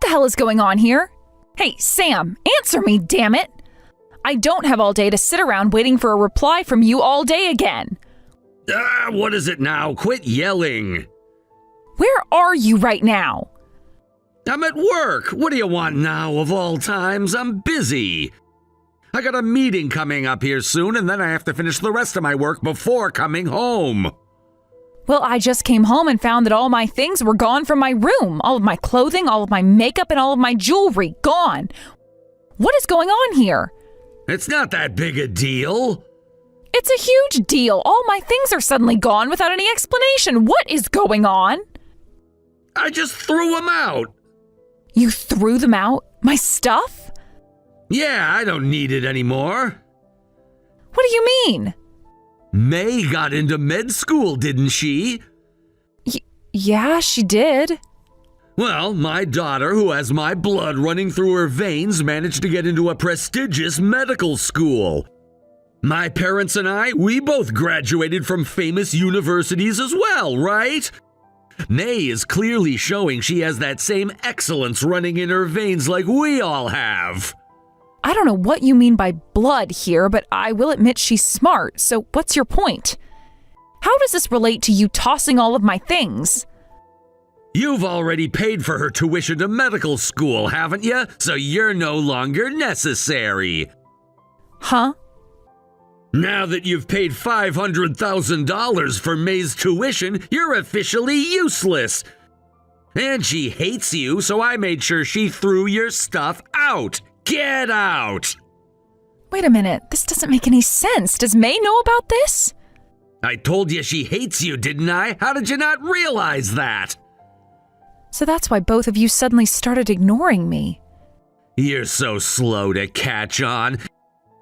hell is going on here? Hey, Sam, answer me, damn it! I don't have all day to sit around waiting for a reply from you all day again. What is it now? Quit yelling. Where are you right now? I'm at work. What do you want now of all times? I'm busy. I got a meeting coming up here soon, and then I have to finish the rest of my work before coming home. Well, I just came home and found that all my things were gone from my room. All of my clothing, all of my makeup, and all of my jewelry gone. What is going on here? It's not that big a deal. It's a huge deal. All my things are suddenly gone without any explanation. What is going on? I just threw them out. You threw them out? My stuff? Yeah, I don't need it anymore. What do you mean? May got into med school, didn't she? Yeah, she did. Well, my daughter, who has my blood running through her veins, managed to get into a prestigious medical school. My parents and I, we both graduated from famous universities as well, right? May is clearly showing she has that same excellence running in her veins like we all have. I don't know what you mean by blood here, but I will admit she's smart, so what's your point? How does this relate to you tossing all of my things? You've already paid for her tuition to medical school, haven't you? So you're no longer necessary. Huh? Now that you've paid $500,000 for May's tuition, you're officially useless. And she hates you, so I made sure she threw your stuff out. Get out! Wait a minute, this doesn't make any sense. Does May know about this? I told you she hates you, didn't I? How did you not realize that? So that's why both of you suddenly started ignoring me. You're so slow to catch on.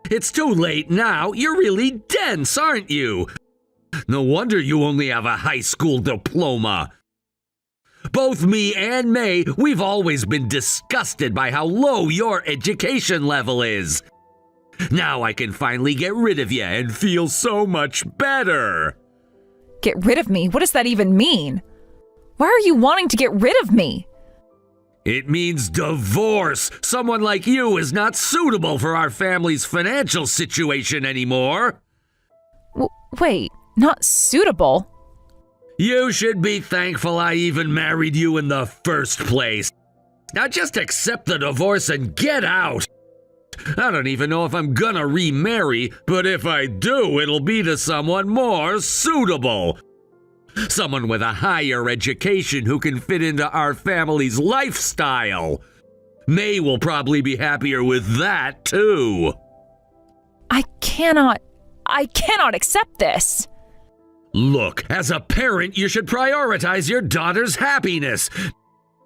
It's too late now. You're really dense, aren't you? No wonder you only have a high school diploma. Both me and May, we've always been disgusted by how low your education level is. Now I can finally get rid of you and feel so much better. Get rid of me? What does that even mean? Why are you wanting to get rid of me? It means divorce. Someone like you is not suitable for our family's financial situation anymore. Wait, not suitable? You should be thankful I even married you in the first place. Now just accept the divorce and get out. I don't even know if I'm gonna remarry, but if I do, it'll be to someone more suitable. Someone with a higher education who can fit into our family's lifestyle. May will probably be happier with that, too. I cannot accept this. Look, as a parent, you should prioritize your daughter's happiness.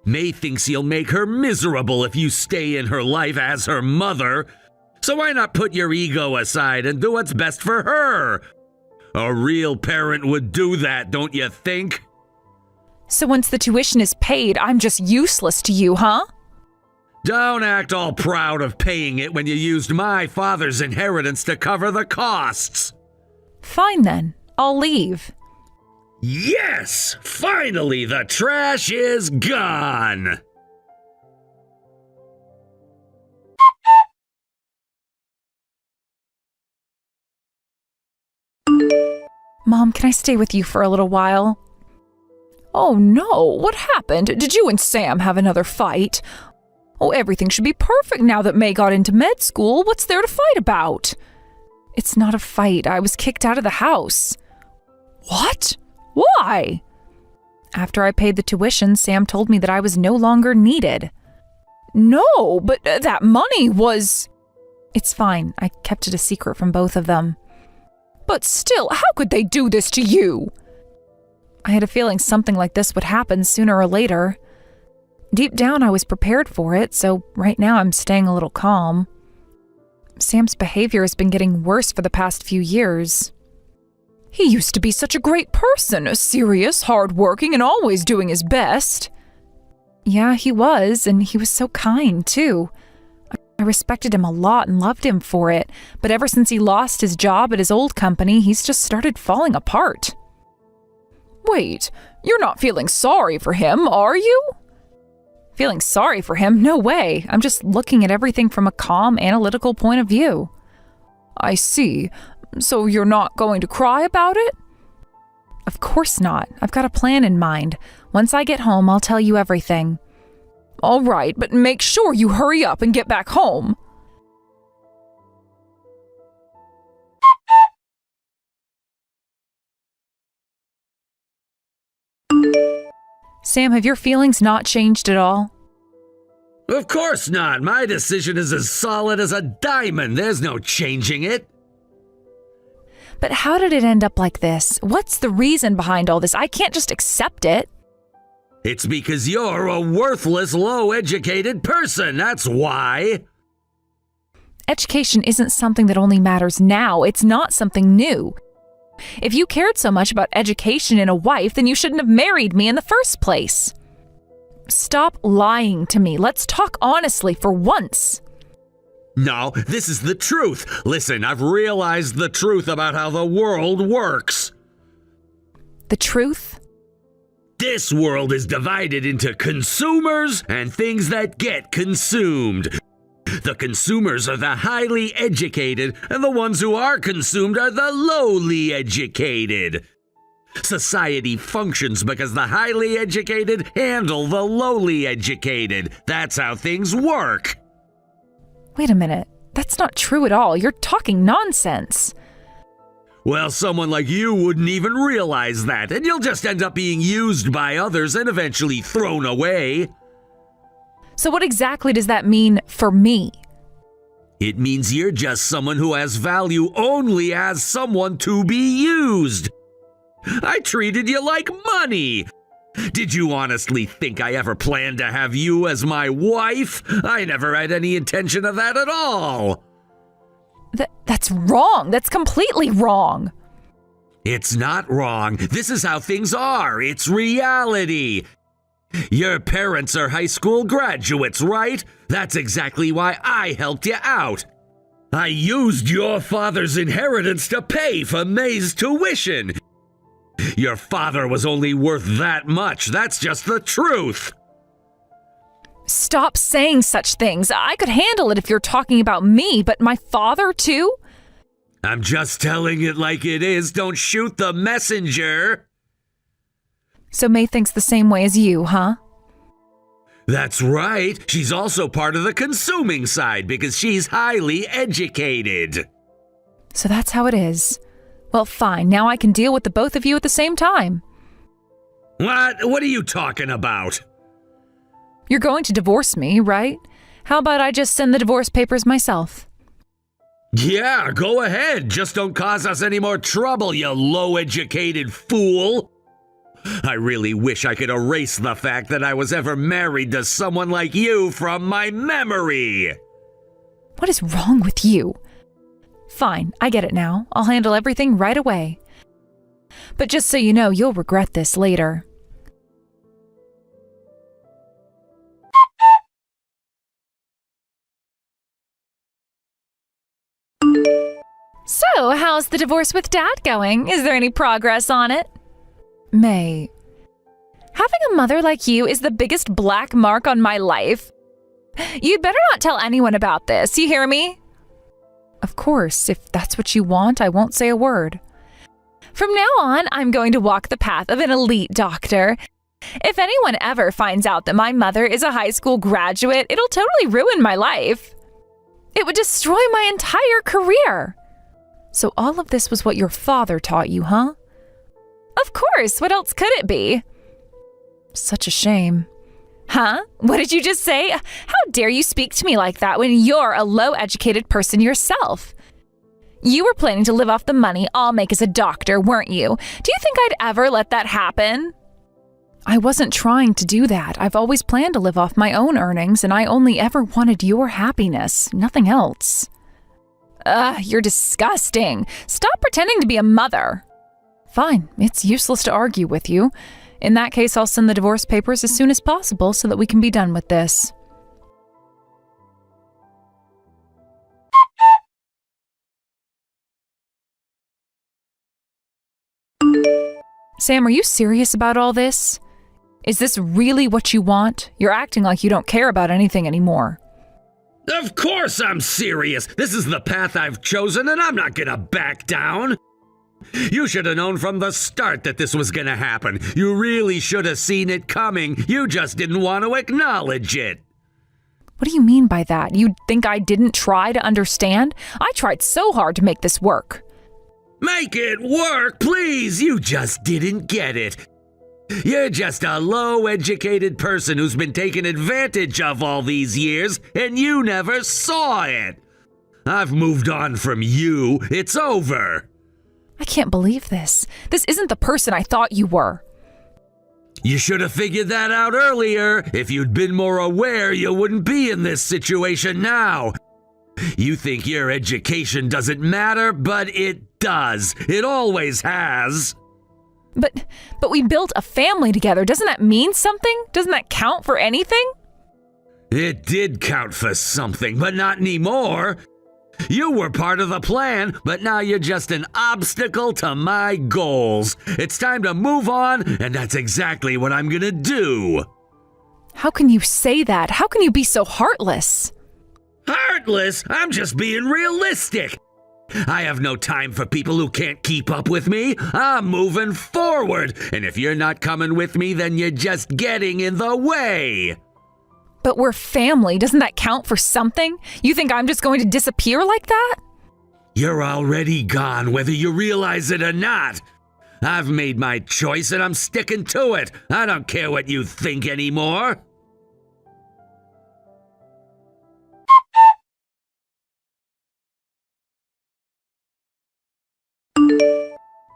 May thinks you'll make her miserable if you stay in her life as her mother. So why not put your ego aside and do what's best for her? A real parent would do that, don't you think? So once the tuition is paid, I'm just useless to you, huh? Don't act all proud of paying it when you used my father's inheritance to cover the costs. Fine then, I'll leave. Yes! Finally, the trash is gone! Mom, can I stay with you for a little while? Oh no, what happened? Did you and Sam have another fight? Oh, everything should be perfect now that May got into med school. What's there to fight about? It's not a fight. I was kicked out of the house. What? Why? After I paid the tuition, Sam told me that I was no longer needed. No, but that money was... It's fine. I kept it a secret from both of them. But still, how could they do this to you? I had a feeling something like this would happen sooner or later. Deep down, I was prepared for it, so right now I'm staying a little calm. Sam's behavior has been getting worse for the past few years. He used to be such a great person, serious, hardworking, and always doing his best. Yeah, he was, and he was so kind, too. I respected him a lot and loved him for it, but ever since he lost his job at his old company, he's just started falling apart. Wait, you're not feeling sorry for him, are you? feeling sorry for him. No way. I'm just looking at everything from a calm, analytical point of view. I see. So you're not going to cry about it? Of course not. I've got a plan in mind. Once I get home, I'll tell you everything. All right, but make sure you hurry up and get back home. Sam, have your feelings not changed at all? Of course not. My decision is as solid as a diamond. There's no changing it. But how did it end up like this? What's the reason behind all this? I can't just accept it. It's because you're a worthless, low-educated person. That's why. Education isn't something that only matters now. It's not something new. If you cared so much about education in a wife, then you shouldn't have married me in the first place. Stop lying to me. Let's talk honestly for once. No, this is the truth. Listen, I've realized the truth about how the world works. The truth? This world is divided into consumers and things that get consumed. The consumers are the highly educated, and the ones who are consumed are the lowly educated. Society functions because the highly educated handle the lowly educated. That's how things work. Wait a minute. That's not true at all. You're talking nonsense. Well, someone like you wouldn't even realize that, and you'll just end up being used by others and eventually thrown away. So what exactly does that mean for me? It means you're just someone who has value only as someone to be used. I treated you like money. Did you honestly think I ever planned to have you as my wife? I never had any intention of that at all. That's wrong. That's completely wrong. It's not wrong. This is how things are. It's reality. Your parents are high school graduates, right? That's exactly why I helped you out. I used your father's inheritance to pay for May's tuition. Your father was only worth that much. That's just the truth. Stop saying such things. I could handle it if you're talking about me, but my father too? I'm just telling it like it is. Don't shoot the messenger. So May thinks the same way as you, huh? That's right. She's also part of the consuming side because she's highly educated. So that's how it is. Well, fine. Now I can deal with the both of you at the same time. What? What are you talking about? You're going to divorce me, right? How about I just send the divorce papers myself? Yeah, go ahead. Just don't cause us any more trouble, you low-educated fool. I really wish I could erase the fact that I was ever married to someone like you from my memory. What is wrong with you? Fine, I get it now. I'll handle everything right away. But just so you know, you'll regret this later. So, how's the divorce with Dad going? Is there any progress on it? May, having a mother like you is the biggest black mark on my life. You'd better not tell anyone about this, you hear me? Of course, if that's what you want, I won't say a word. From now on, I'm going to walk the path of an elite doctor. If anyone ever finds out that my mother is a high school graduate, it'll totally ruin my life. It would destroy my entire career. So all of this was what your father taught you, huh? Of course, what else could it be? Such a shame. Huh? What did you just say? How dare you speak to me like that when you're a low-educated person yourself? You were planning to live off the money I'll make as a doctor, weren't you? Do you think I'd ever let that happen? I wasn't trying to do that. I've always planned to live off my own earnings, and I only ever wanted your happiness, nothing else. You're disgusting. Stop pretending to be a mother. Fine, it's useless to argue with you. In that case, I'll send the divorce papers as soon as possible so that we can be done with this. Sam, are you serious about all this? Is this really what you want? You're acting like you don't care about anything anymore. Of course I'm serious. This is the path I've chosen, and I'm not gonna back down. You should have known from the start that this was gonna happen. You really should have seen it coming. You just didn't want to acknowledge it. What do you mean by that? You think I didn't try to understand? I tried so hard to make this work. Make it work, please. You just didn't get it. You're just a low-educated person who's been taken advantage of all these years, and you never saw it. I've moved on from you. It's over. I can't believe this. This isn't the person I thought you were. You should have figured that out earlier. If you'd been more aware, you wouldn't be in this situation now. You think your education doesn't matter, but it does. It always has. But we built a family together. Doesn't that mean something? Doesn't that count for anything? It did count for something, but not anymore. You were part of the plan, but now you're just an obstacle to my goals. It's time to move on, and that's exactly what I'm gonna do. How can you say that? How can you be so heartless? Heartless? I'm just being realistic. I have no time for people who can't keep up with me. I'm moving forward, and if you're not coming with me, then you're just getting in the way. But we're family. Doesn't that count for something? You think I'm just going to disappear like that? You're already gone, whether you realize it or not. I've made my choice, and I'm sticking to it. I don't care what you think anymore.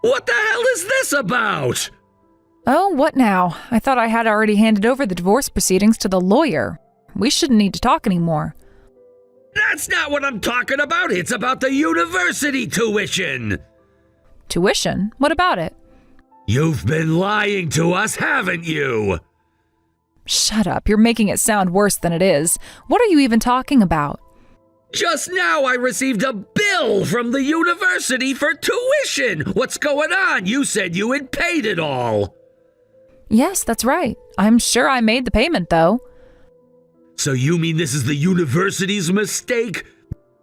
What the hell is this about? Oh, what now? I thought I had already handed over the divorce proceedings to the lawyer. We shouldn't need to talk anymore. That's not what I'm talking about. It's about the university tuition. Tuition? What about it? You've been lying to us, haven't you? Shut up. You're making it sound worse than it is. What are you even talking about? Just now I received a bill from the university for tuition. What's going on? You said you had paid it all. Yes, that's right. I'm sure I made the payment, though. So you mean this is the university's mistake?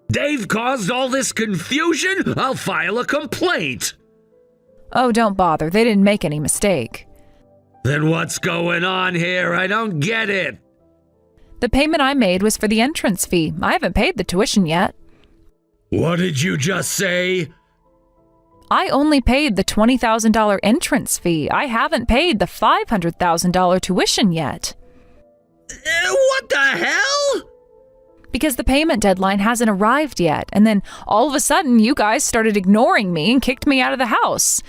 They've caused all this confusion? I'll file a complaint. Oh, don't bother. They didn't make any mistake. Then what's going on here? I don't get it. The payment I made was for the entrance fee. I haven't paid the tuition yet. What did you just say? I only paid the $20,000 entrance fee. I haven't paid the $500,000 tuition yet. What the hell? Because the payment deadline hasn't arrived yet, and then all of a sudden you guys started ignoring me and kicked me out of the house.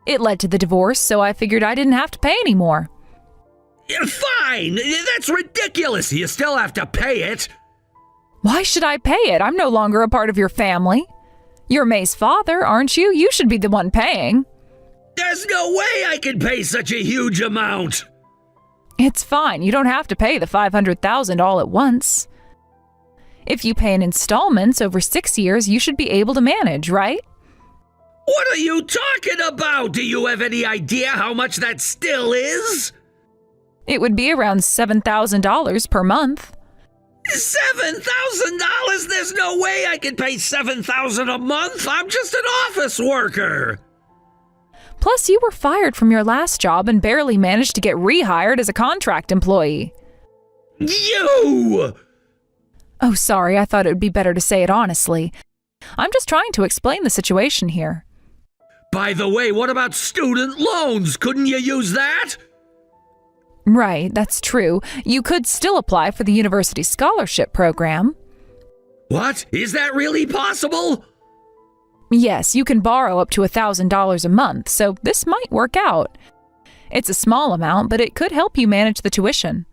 It led to the divorce, so I figured I didn't have to pay anymore. Fine! That's ridiculous! You still have to pay it! Why should I pay it? I'm no longer a part of your family. You're May's father, aren't you? You should be the one paying. There's no way I can pay such a huge amount! It's fine. You don't have to pay the $500,000 all at once. If you pay in installments over 6 years, you should be able to manage, right? What are you talking about? Do you have any idea how much that still is? It would be around $7,000 per month. $7,000? There's no way I can pay $7,000 a month. I'm just an office worker. Plus, you were fired from your last job and barely managed to get rehired as a contract employee. You! Oh, sorry. I thought it would be better to say it honestly. I'm just trying to explain the situation here. By the way, what about student loans? Couldn't you use that? Right, that's true. You could still apply for the university scholarship program. What? Is that really possible? Yes, you can borrow up to $1,000 a month, so this might work out. It's a small amount, but it could help you manage the tuition.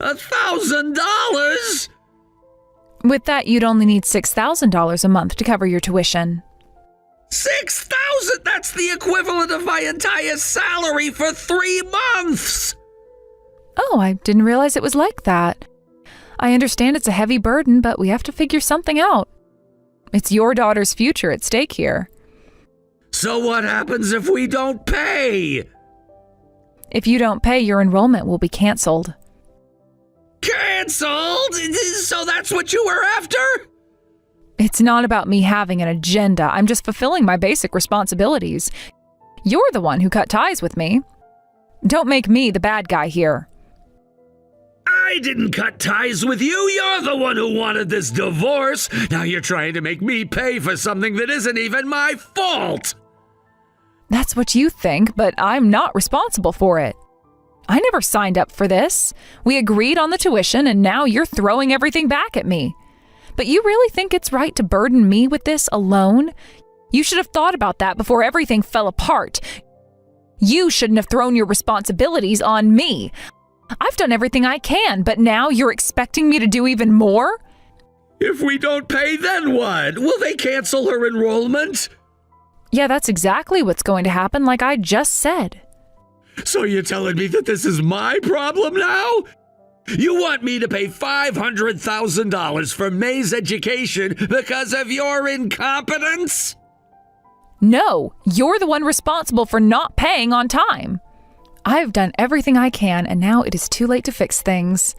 $1,000? With that, you'd only need $6,000 a month to cover your tuition. 6,000? That's the equivalent of my entire salary for 3 months! Oh, I didn't realize it was like that. I understand it's a heavy burden, but we have to figure something out. It's your daughter's future at stake here. So what happens if we don't pay? If you don't pay, your enrollment will be canceled. Canceled? So that's what you were after? It's not about me having an agenda. I'm just fulfilling my basic responsibilities. You're the one who cut ties with me. Don't make me the bad guy here. I didn't cut ties with you. You're the one who wanted this divorce. Now you're trying to make me pay for something that isn't even my fault. That's what you think, but I'm not responsible for it. I never signed up for this. We agreed on the tuition, and now you're throwing everything back at me. But you really think it's right to burden me with this alone? You should have thought about that before everything fell apart. You shouldn't have thrown your responsibilities on me. I've done everything I can, but now you're expecting me to do even more? If we don't pay, then what? Will they cancel her enrollment? Yeah, that's exactly what's going to happen, like I just said. So you're telling me that this is my problem now? You want me to pay $500,000 for May's education because of your incompetence? No, you're the one responsible for not paying on time. I've done everything I can, and now it is too late to fix things.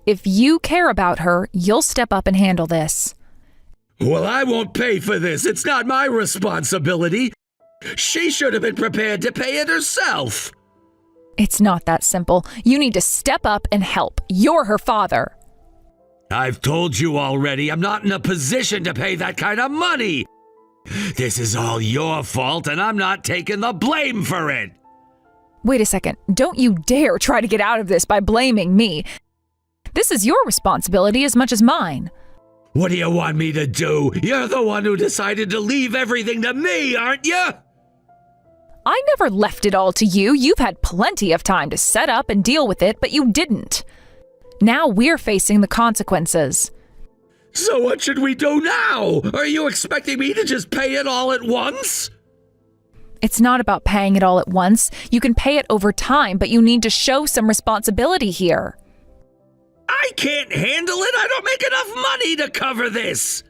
If you care about her, you'll step up and handle this. Well, I won't pay for this. It's not my responsibility. She should have been prepared to pay it herself. It's not that simple. You need to step up and help. You're her father. I've told you already, I'm not in a position to pay that kind of money. This is all your fault, and I'm not taking the blame for it. Wait a second. Don't you dare try to get out of this by blaming me. This is your responsibility as much as mine. What do you want me to do? You're the one who decided to leave everything to me, aren't you? I never left it all to you. You've had plenty of time to set up and deal with it, but you didn't. Now we're facing the consequences. So what should we do now? Are you expecting me to just pay it all at once? It's not about paying it all at once. You can pay it over time, but you need to show some responsibility here. I can't handle it. I don't make enough money to cover this.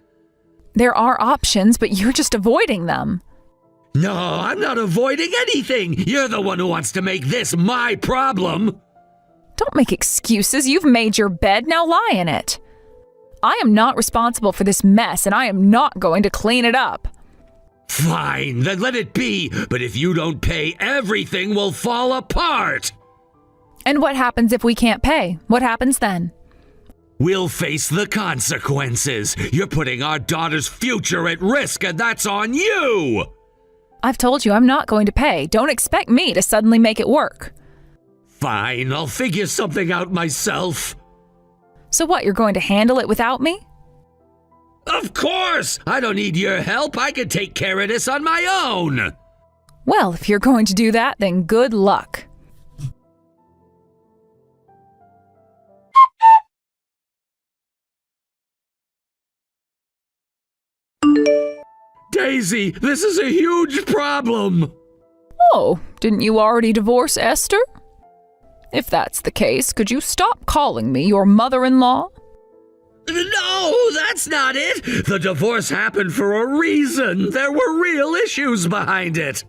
There are options, but you're just avoiding them. No, I'm not avoiding anything. You're the one who wants to make this my problem. Don't make excuses. You've made your bed, now lie in it. I am not responsible for this mess, and I am not going to clean it up. Fine, then let it be. But if you don't pay, everything will fall apart. And what happens if we can't pay? What happens then? We'll face the consequences. You're putting our daughter's future at risk, and that's on you. I've told you I'm not going to pay. Don't expect me to suddenly make it work. Fine, I'll figure something out myself. So what, you're going to handle it without me? Of course! I don't need your help. I can take care of this on my own. Well, if you're going to do that, then good luck. Daisy, this is a huge problem. Oh, didn't you already divorce Esther? If that's the case, could you stop calling me your mother-in-law? No, that's not it. The divorce happened for a reason. There were real issues behind it.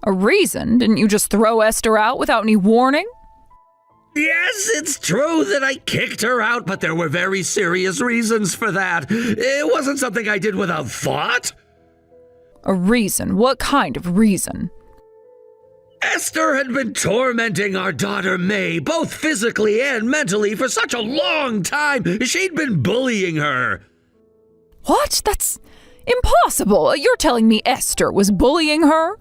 A reason? Didn't you just throw Esther out without any warning? Yes, it's true that I kicked her out, but there were very serious reasons for that. It wasn't something I did without thought. A reason? What kind of reason? Esther had been tormenting our daughter May, both physically and mentally, for such a long time. She'd been bullying her. What? That's impossible. You're telling me Esther was bullying her?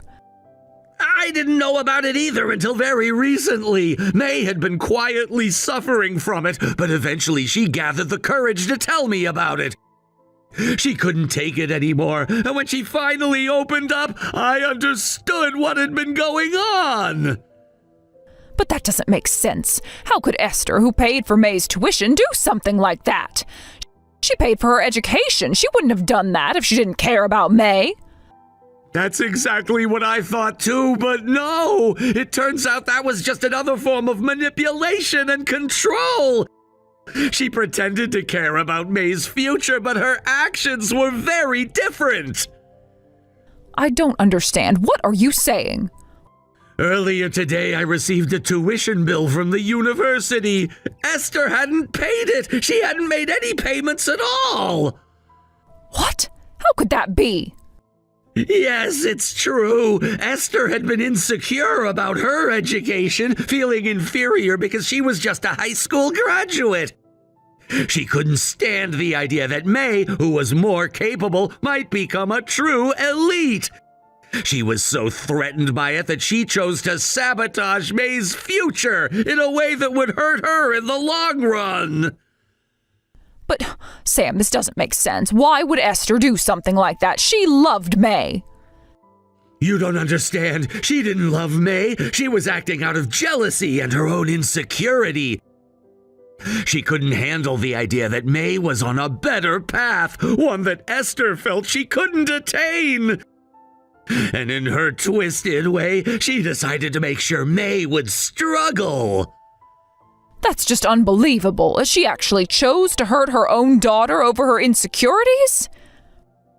I didn't know about it either until very recently. May had been quietly suffering from it, but eventually she gathered the courage to tell me about it. She couldn't take it anymore, and when she finally opened up, I understood what had been going on. But that doesn't make sense. How could Esther, who paid for May's tuition, do something like that? She paid for her education. She wouldn't have done that if she didn't care about May. That's exactly what I thought too, but no! It turns out that was just another form of manipulation and control! She pretended to care about May's future, but her actions were very different! I don't understand. What are you saying? Earlier today, I received a tuition bill from the university. Esther hadn't paid it. She hadn't made any payments at all. What? How could that be? Yes, it's true. Esther had been insecure about her education, feeling inferior because she was just a high school graduate. She couldn't stand the idea that May, who was more capable, might become a true elite. She was so threatened by it that she chose to sabotage May's future in a way that would hurt her in the long run. But, Sam, this doesn't make sense. Why would Esther do something like that? She loved May. You don't understand. She didn't love May. She was acting out of jealousy and her own insecurity. She couldn't handle the idea that May was on a better path, one that Esther felt she couldn't attain. And in her twisted way, she decided to make sure May would struggle. That's just unbelievable. She actually chose to hurt her own daughter over her insecurities?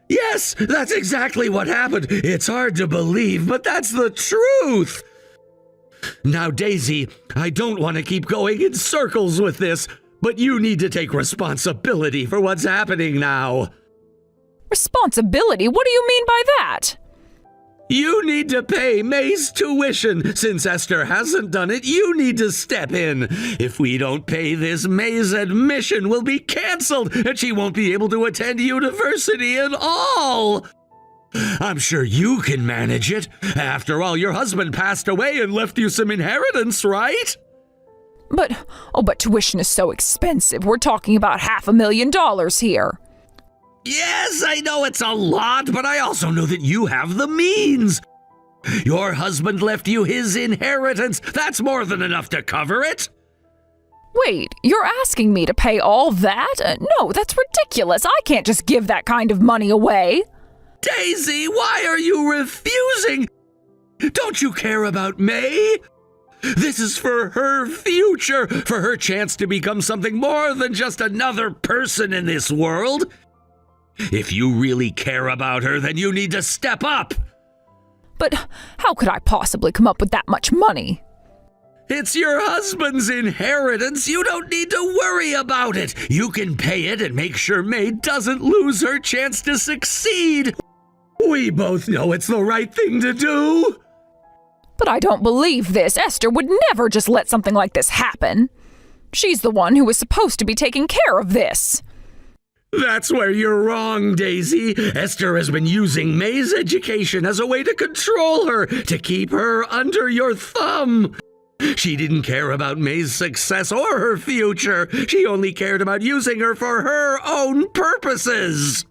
Yes, that's exactly what happened. It's hard to believe, but that's the truth. Now, Daisy, I don't want to keep going in circles with this, but you need to take responsibility for what's happening now. Responsibility? What do you mean by that? You need to pay May's tuition. Since Esther hasn't done it, you need to step in. If we don't pay this, May's admission will be canceled, and she won't be able to attend university at all. I'm sure you can manage it. After all, your husband passed away and left you some inheritance, right? But tuition is so expensive. We're talking about $500,000 here. Yes, I know it's a lot, but I also know that you have the means. Your husband left you his inheritance. That's more than enough to cover it. Wait, you're asking me to pay all that? No, that's ridiculous. I can't just give that kind of money away. Daisy, why are you refusing? Don't you care about May? This is for her future, for her chance to become something more than just another person in this world. If you really care about her, then you need to step up. But how could I possibly come up with that much money? It's your husband's inheritance. You don't need to worry about it. You can pay it and make sure May doesn't lose her chance to succeed. We both know it's the right thing to do. But I don't believe this. Esther would never just let something like this happen. She's the one who was supposed to be taking care of this. That's where you're wrong, Daisy. Esther has been using May's education as a way to control her, to keep her under your thumb. She didn't care about May's success or her future. She only cared about using her for her own purposes.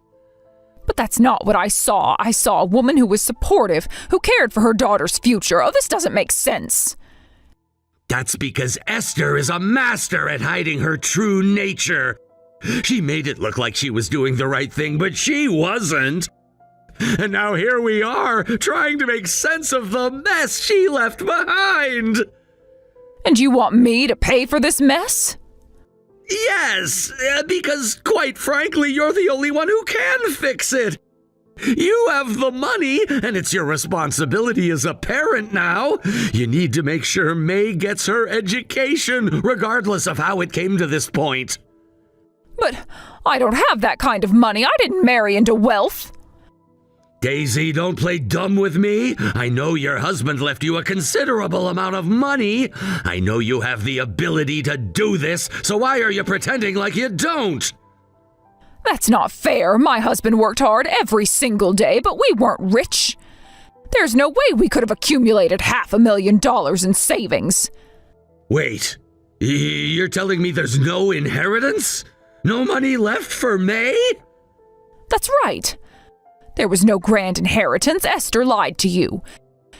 But that's not what I saw. I saw a woman who was supportive, who cared for her daughter's future. Oh, this doesn't make sense. That's because Esther is a master at hiding her true nature. She made it look like she was doing the right thing, but she wasn't. And now here we are, trying to make sense of the mess she left behind. And you want me to pay for this mess? Yes, because quite frankly, you're the only one who can fix it. You have the money, and it's your responsibility as a parent now. You need to make sure May gets her education, regardless of how it came to this point. But I don't have that kind of money. I didn't marry into wealth. Daisy, don't play dumb with me. I know your husband left you a considerable amount of money. I know you have the ability to do this, so why are you pretending like you don't? That's not fair. My husband worked hard every single day, but we weren't rich. There's no way we could have accumulated $500,000 in savings. Wait, you're telling me there's no inheritance? No money left for May? That's right. There was no grand inheritance. Esther lied to you.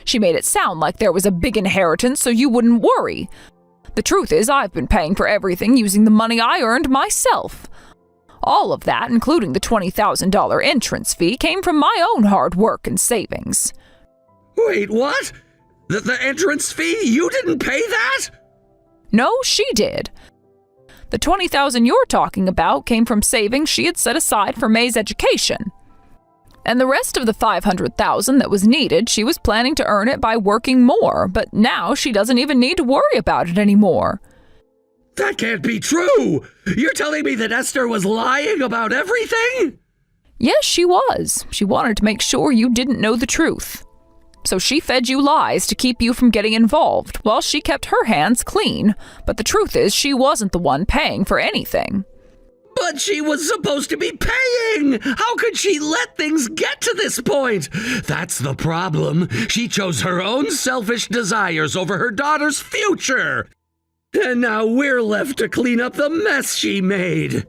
She made it sound like there was a big inheritance so you wouldn't worry. The truth is, I've been paying for everything using the money I earned myself. All of that, including the $20,000 entrance fee, came from my own hard work and savings. Wait, what? The entrance fee? You didn't pay that? No, she did. The $20,000 you're talking about came from savings she had set aside for May's education. And the rest of the $500,000 that was needed, she was planning to earn it by working more, but now she doesn't even need to worry about it anymore. That can't be true! You're telling me that Esther was lying about everything? Yes, she was. She wanted to make sure you didn't know the truth. So she fed you lies to keep you from getting involved, while she kept her hands clean. But the truth is, she wasn't the one paying for anything. But she was supposed to be paying! How could she let things get to this point? That's the problem. She chose her own selfish desires over her daughter's future. And now we're left to clean up the mess she made.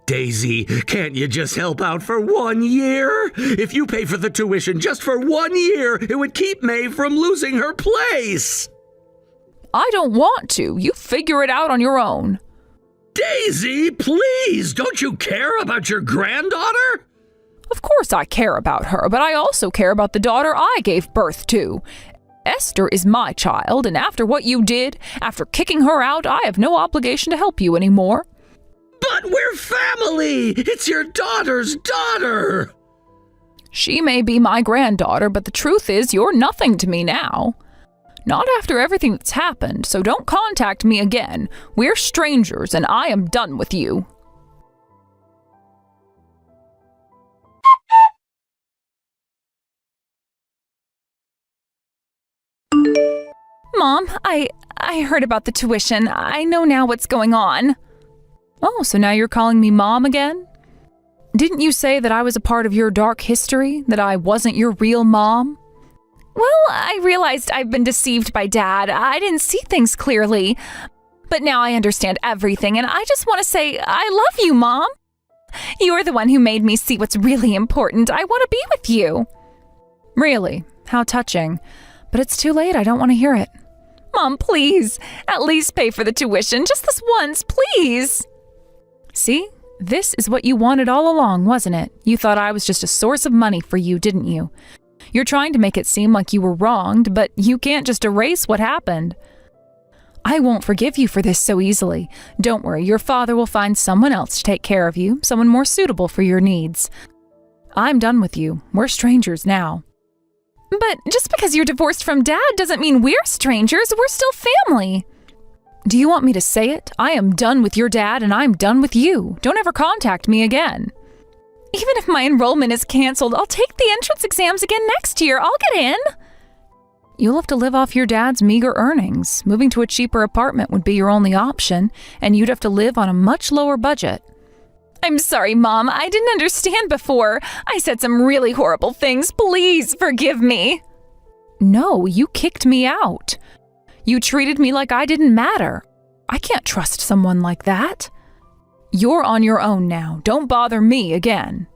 Daisy, can't you just help out for 1 year? If you pay for the tuition just for 1 year, it would keep May from losing her place. I don't want to. You figure it out on your own. Daisy, please, don't you care about your granddaughter? Of course I care about her, but I also care about the daughter I gave birth to. Esther is my child, and after what you did, after kicking her out, I have no obligation to help you anymore. But we're family! It's your daughter's daughter! She may be my granddaughter, but the truth is you're nothing to me now. Not after everything that's happened, so don't contact me again. We're strangers, and I am done with you. Mom, I heard about the tuition. I know now what's going on. Oh, so now you're calling me Mom again? Didn't you say that I was a part of your dark history, that I wasn't your real mom? Well, I realized I've been deceived by Dad. I didn't see things clearly. But now I understand everything, and I just want to say I love you, Mom. You're the one who made me see what's really important. I want to be with you. Really? How touching. But it's too late. I don't want to hear it. Mom, please. At least pay for the tuition. Just this once, please. See? This is what you wanted all along, wasn't it? You thought I was just a source of money for you, didn't you? You're trying to make it seem like you were wronged, but you can't just erase what happened. I won't forgive you for this so easily. Don't worry, your father will find someone else to take care of you, someone more suitable for your needs. I'm done with you. We're strangers now. But just because you're divorced from Dad doesn't mean we're strangers. We're still family. Do you want me to say it? I am done with your dad and I'm done with you. Don't ever contact me again. Even if my enrollment is canceled, I'll take the entrance exams again next year. I'll get in. You'll have to live off your dad's meager earnings. Moving to a cheaper apartment would be your only option, and you'd have to live on a much lower budget. I'm sorry, Mom. I didn't understand before. I said some really horrible things. Please forgive me. No, you kicked me out. You treated me like I didn't matter. I can't trust someone like that. You're on your own now. Don't bother me again.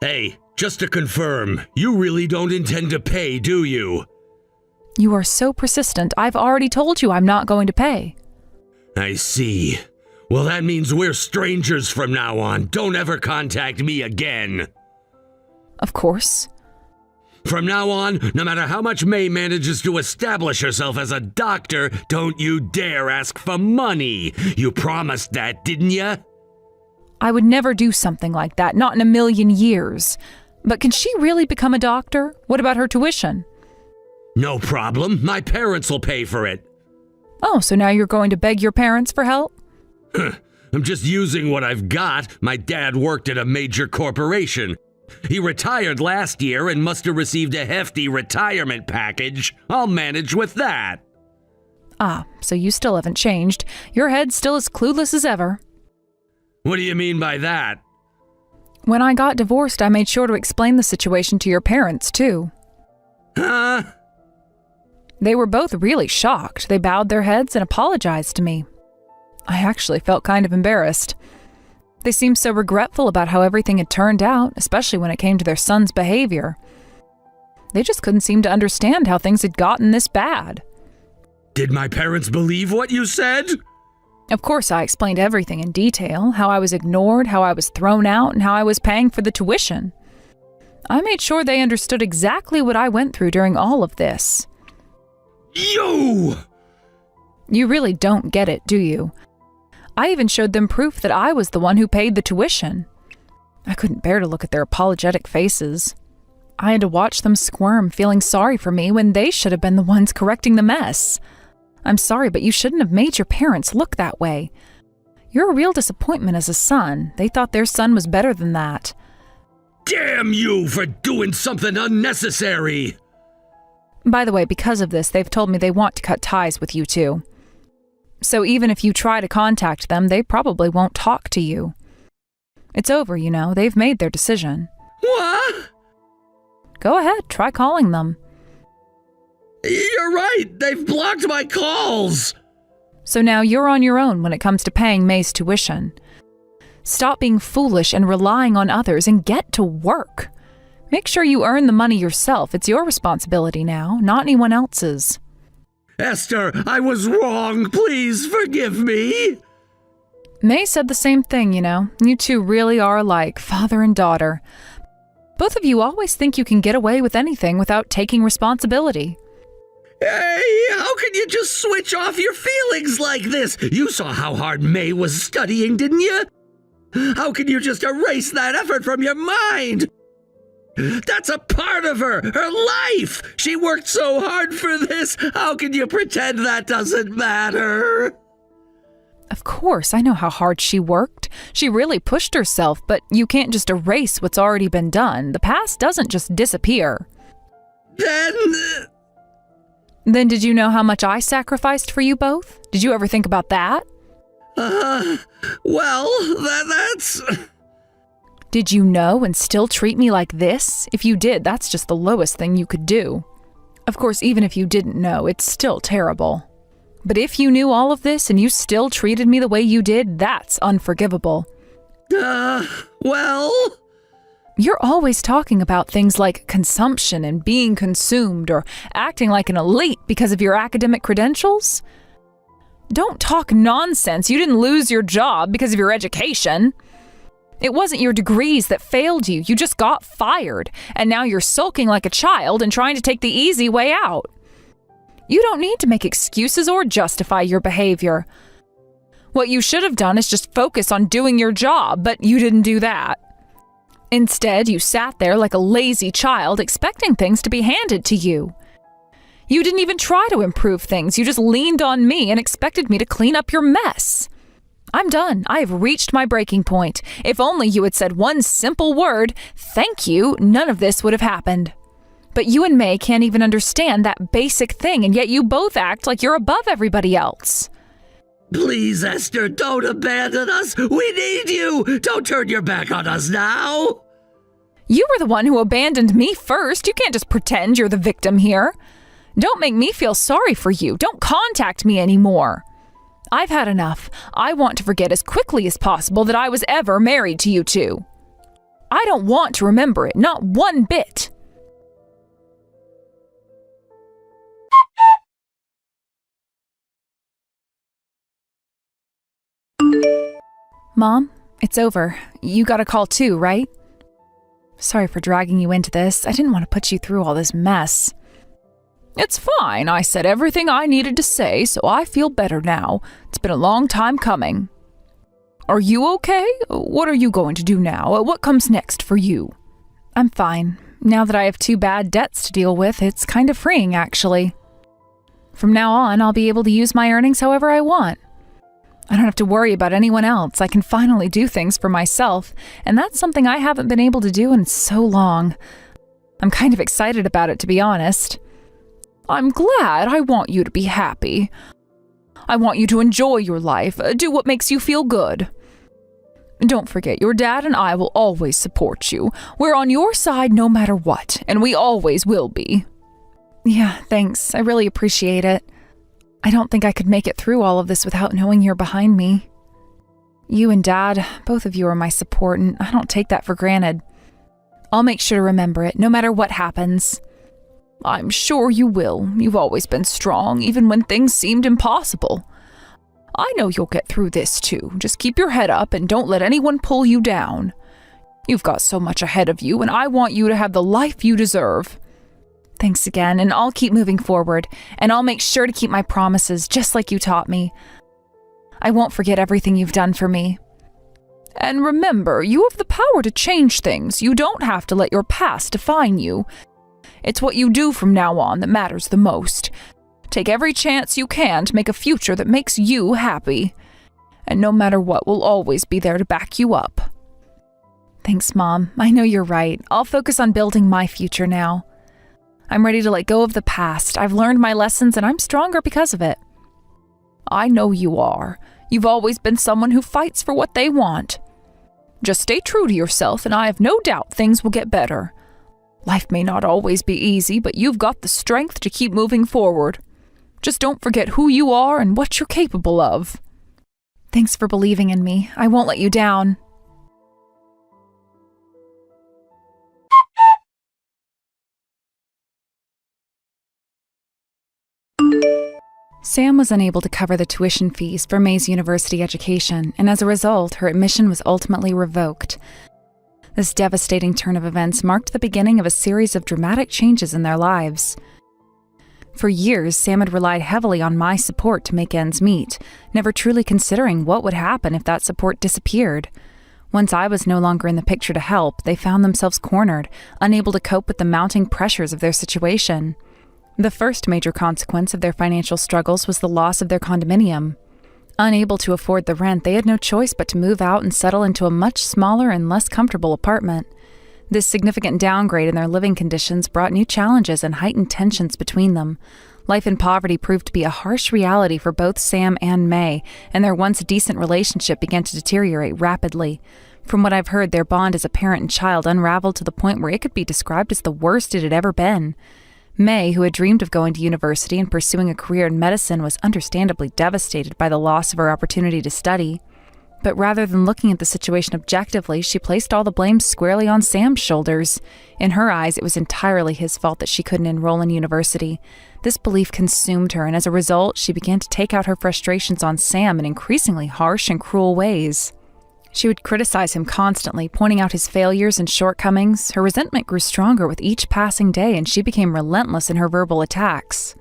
Hey, just to confirm, you really don't intend to pay, do you? You are so persistent. I've already told you I'm not going to pay. I see. Well, that means we're strangers from now on. Don't ever contact me again. Of course. From now on, no matter how much May manages to establish herself as a doctor, don't you dare ask for money. You promised that, didn't you? I would never do something like that, not in a million years. But can she really become a doctor? What about her tuition? No problem. My parents will pay for it. Oh, so now you're going to beg your parents for help? I'm just using what I've got. My dad worked at a major corporation. He retired last year and must have received a hefty retirement package. I'll manage with that. Ah, so you still haven't changed. Your head's still as clueless as ever. What do you mean by that? When I got divorced, I made sure to explain the situation to your parents, too. Huh? They were both really shocked. They bowed their heads and apologized to me. I actually felt kind of embarrassed. They seemed so regretful about how everything had turned out, especially when it came to their son's behavior. They just couldn't seem to understand how things had gotten this bad. Did my parents believe what you said? Of course, I explained everything in detail, how I was ignored, how I was thrown out, and how I was paying for the tuition. I made sure they understood exactly what I went through during all of this. You! You really don't get it, do you? I even showed them proof that I was the one who paid the tuition. I couldn't bear to look at their apologetic faces. I had to watch them squirm, feeling sorry for me when they should have been the ones correcting the mess. I'm sorry, but you shouldn't have made your parents look that way. You're a real disappointment as a son. They thought their son was better than that. Damn you for doing something unnecessary! By the way, because of this, they've told me they want to cut ties with you two. So even if you try to contact them, they probably won't talk to you. It's over, you know. They've made their decision. What? Go ahead, try calling them. You're right. They've blocked my calls. So now you're on your own when it comes to paying May's tuition. Stop being foolish and relying on others and get to work. Make sure you earn the money yourself. It's your responsibility now, not anyone else's. Esther, I was wrong. Please forgive me. May said the same thing, you know. You two really are like father and daughter. Both of you always think you can get away with anything without taking responsibility. Hey, how can you just switch off your feelings like this? You saw how hard May was studying, didn't you? How can you just erase that effort from your mind? That's a part of her life. She worked so hard for this. How can you pretend that doesn't matter? Of course, I know how hard she worked. She really pushed herself, but you can't just erase what's already been done. The past doesn't just disappear. Then did you know how much I sacrificed for you both? Did you ever think about that? That's... Did you know and still treat me like this? If you did, that's just the lowest thing you could do. Of course, even if you didn't know, it's still terrible. But if you knew all of this and you still treated me the way you did, that's unforgivable. You're always talking about things like consumption and being consumed or acting like an elite because of your academic credentials. Don't talk nonsense. You didn't lose your job because of your education. It wasn't your degrees that failed you. You just got fired, and now you're sulking like a child and trying to take the easy way out. You don't need to make excuses or justify your behavior. What you should have done is just focus on doing your job, but you didn't do that. Instead, you sat there like a lazy child expecting things to be handed to you. You didn't even try to improve things. You just leaned on me and expected me to clean up your mess. I'm done. I have reached my breaking point. If only you had said one simple word, thank you, none of this would have happened. But you and May can't even understand that basic thing, and yet you both act like you're above everybody else. Please, Esther, don't abandon us. We need you. Don't turn your back on us now. You were the one who abandoned me first. You can't just pretend you're the victim here. Don't make me feel sorry for you. Don't contact me anymore. I've had enough. I want to forget as quickly as possible that I was ever married to you two. I don't want to remember it, not one bit. Mom, it's over. You got a call too, right? Sorry for dragging you into this. I didn't want to put you through all this mess. It's fine. I said everything I needed to say, so I feel better now. It's been a long time coming. Are you okay? What are you going to do now? What comes next for you? I'm fine. Now that I have 2 bad debts to deal with, it's kind of freeing, actually. From now on, I'll be able to use my earnings however I want. I don't have to worry about anyone else. I can finally do things for myself, and that's something I haven't been able to do in so long. I'm kind of excited about it, to be honest. I'm glad. I want you to be happy. I want you to enjoy your life, do what makes you feel good. Don't forget, your dad and I will always support you. We're on your side no matter what, and we always will be. Yeah, thanks. I really appreciate it. I don't think I could make it through all of this without knowing you're behind me. You and Dad, both of you are my support, and I don't take that for granted. I'll make sure to remember it, no matter what happens. I'm sure you will. You've always been strong, even when things seemed impossible. I know you'll get through this too. Just keep your head up and don't let anyone pull you down. You've got so much ahead of you, and I want you to have the life you deserve. Thanks again, and I'll keep moving forward, and I'll make sure to keep my promises just like you taught me. I won't forget everything you've done for me. And remember, you have the power to change things. You don't have to let your past define you. It's what you do from now on that matters the most. Take every chance you can to make a future that makes you happy. And no matter what, we'll always be there to back you up. Thanks, Mom. I know you're right. I'll focus on building my future now. I'm ready to let go of the past. I've learned my lessons and I'm stronger because of it. I know you are. You've always been someone who fights for what they want. Just stay true to yourself and I have no doubt things will get better. Life may not always be easy, but you've got the strength to keep moving forward. Just don't forget who you are and what you're capable of. Thanks for believing in me. I won't let you down. Sam was unable to cover the tuition fees for May's university education, and as a result, her admission was ultimately revoked. This devastating turn of events marked the beginning of a series of dramatic changes in their lives. For years, Sam had relied heavily on my support to make ends meet, never truly considering what would happen if that support disappeared. Once I was no longer in the picture to help, they found themselves cornered, unable to cope with the mounting pressures of their situation. The first major consequence of their financial struggles was the loss of their condominium. Unable to afford the rent, they had no choice but to move out and settle into a much smaller and less comfortable apartment. This significant downgrade in their living conditions brought new challenges and heightened tensions between them. Life in poverty proved to be a harsh reality for both Sam and May, and their once decent relationship began to deteriorate rapidly. From what I've heard, their bond as a parent and child unraveled to the point where it could be described as the worst it had ever been. May, who had dreamed of going to university and pursuing a career in medicine, was understandably devastated by the loss of her opportunity to study. But rather than looking at the situation objectively, she placed all the blame squarely on Sam's shoulders. In her eyes, it was entirely his fault that she couldn't enroll in university. This belief consumed her, and as a result, she began to take out her frustrations on Sam in increasingly harsh and cruel ways. She would criticize him constantly, pointing out his failures and shortcomings. Her resentment grew stronger with each passing day, and she became relentless in her verbal attacks.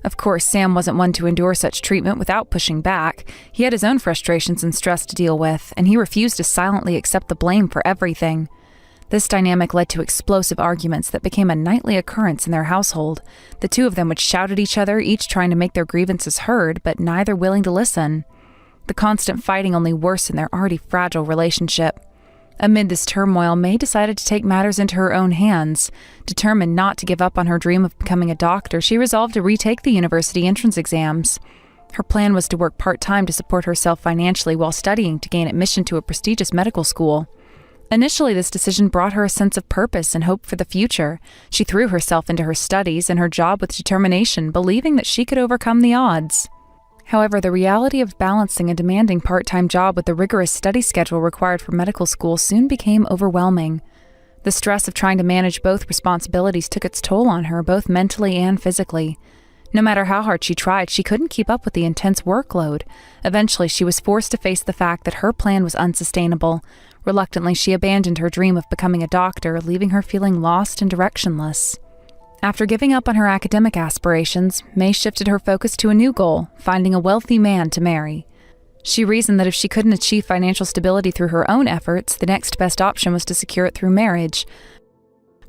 Of course, Sam wasn't one to endure such treatment without pushing back. He had his own frustrations and stress to deal with, and he refused to silently accept the blame for everything. This dynamic led to explosive arguments that became a nightly occurrence in their household. The two of them would shout at each other, each trying to make their grievances heard, but neither willing to listen. The constant fighting only worsened their already fragile relationship. Amid this turmoil, May decided to take matters into her own hands. Determined not to give up on her dream of becoming a doctor, she resolved to retake the university entrance exams. Her plan was to work part-time to support herself financially while studying to gain admission to a prestigious medical school. Initially, this decision brought her a sense of purpose and hope for the future. She threw herself into her studies and her job with determination, believing that she could overcome the odds. However, the reality of balancing a demanding part-time job with the rigorous study schedule required for medical school soon became overwhelming. The stress of trying to manage both responsibilities took its toll on her, both mentally and physically. No matter how hard she tried, she couldn't keep up with the intense workload. Eventually, she was forced to face the fact that her plan was unsustainable. Reluctantly, she abandoned her dream of becoming a doctor, leaving her feeling lost and directionless. After giving up on her academic aspirations, May shifted her focus to a new goal, finding a wealthy man to marry. She reasoned that if she couldn't achieve financial stability through her own efforts, the next best option was to secure it through marriage.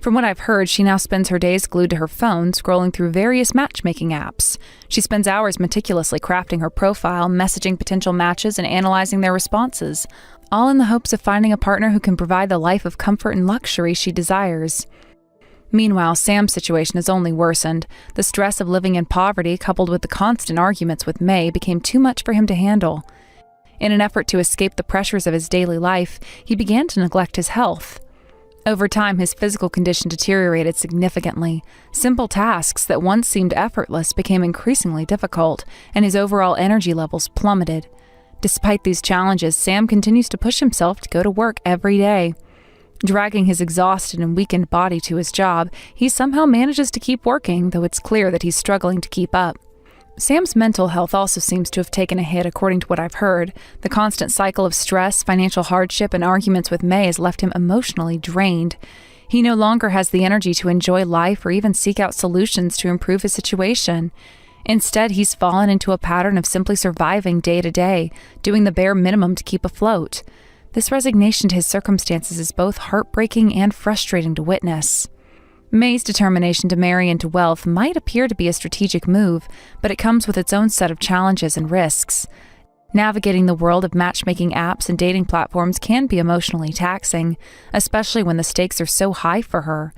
From what I've heard, she now spends her days glued to her phone, scrolling through various matchmaking apps. She spends hours meticulously crafting her profile, messaging potential matches, and analyzing their responses, all in the hopes of finding a partner who can provide the life of comfort and luxury she desires. Meanwhile, Sam's situation has only worsened. The stress of living in poverty, coupled with the constant arguments with May, became too much for him to handle. In an effort to escape the pressures of his daily life, he began to neglect his health. Over time, his physical condition deteriorated significantly. Simple tasks that once seemed effortless became increasingly difficult, and his overall energy levels plummeted. Despite these challenges, Sam continues to push himself to go to work every day. Dragging his exhausted and weakened body to his job, he somehow manages to keep working, though it's clear that he's struggling to keep up. Sam's mental health also seems to have taken a hit, according to what I've heard. The constant cycle of stress, financial hardship, and arguments with May has left him emotionally drained. He no longer has the energy to enjoy life or even seek out solutions to improve his situation. Instead, he's fallen into a pattern of simply surviving day to day, doing the bare minimum to keep afloat. This resignation to his circumstances is both heartbreaking and frustrating to witness. May's determination to marry into wealth might appear to be a strategic move, but it comes with its own set of challenges and risks. Navigating the world of matchmaking apps and dating platforms can be emotionally taxing, especially when the stakes are so high for her.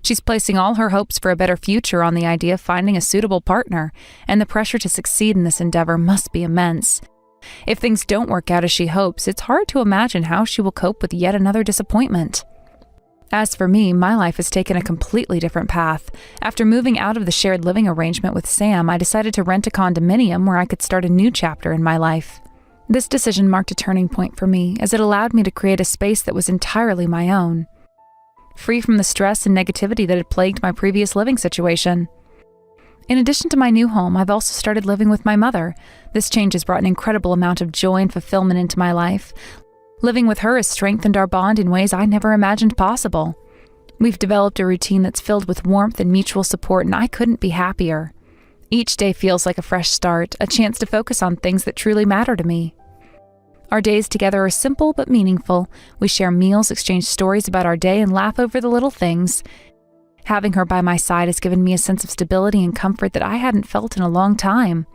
She's placing all her hopes for a better future on the idea of finding a suitable partner, and the pressure to succeed in this endeavor must be immense. If things don't work out as she hopes, it's hard to imagine how she will cope with yet another disappointment. As for me, my life has taken a completely different path. After moving out of the shared living arrangement with Sam, I decided to rent a condominium where I could start a new chapter in my life. This decision marked a turning point for me, as it allowed me to create a space that was entirely my own, free from the stress and negativity that had plagued my previous living situation. In addition to my new home, I've also started living with my mother. This change has brought an incredible amount of joy and fulfillment into my life. Living with her has strengthened our bond in ways I never imagined possible. We've developed a routine that's filled with warmth and mutual support, and I couldn't be happier. Each day feels like a fresh start, a chance to focus on things that truly matter to me. Our days together are simple but meaningful. We share meals, exchange stories about our day, and laugh over the little things. Having her by my side has given me a sense of stability and comfort that I hadn't felt in a long time.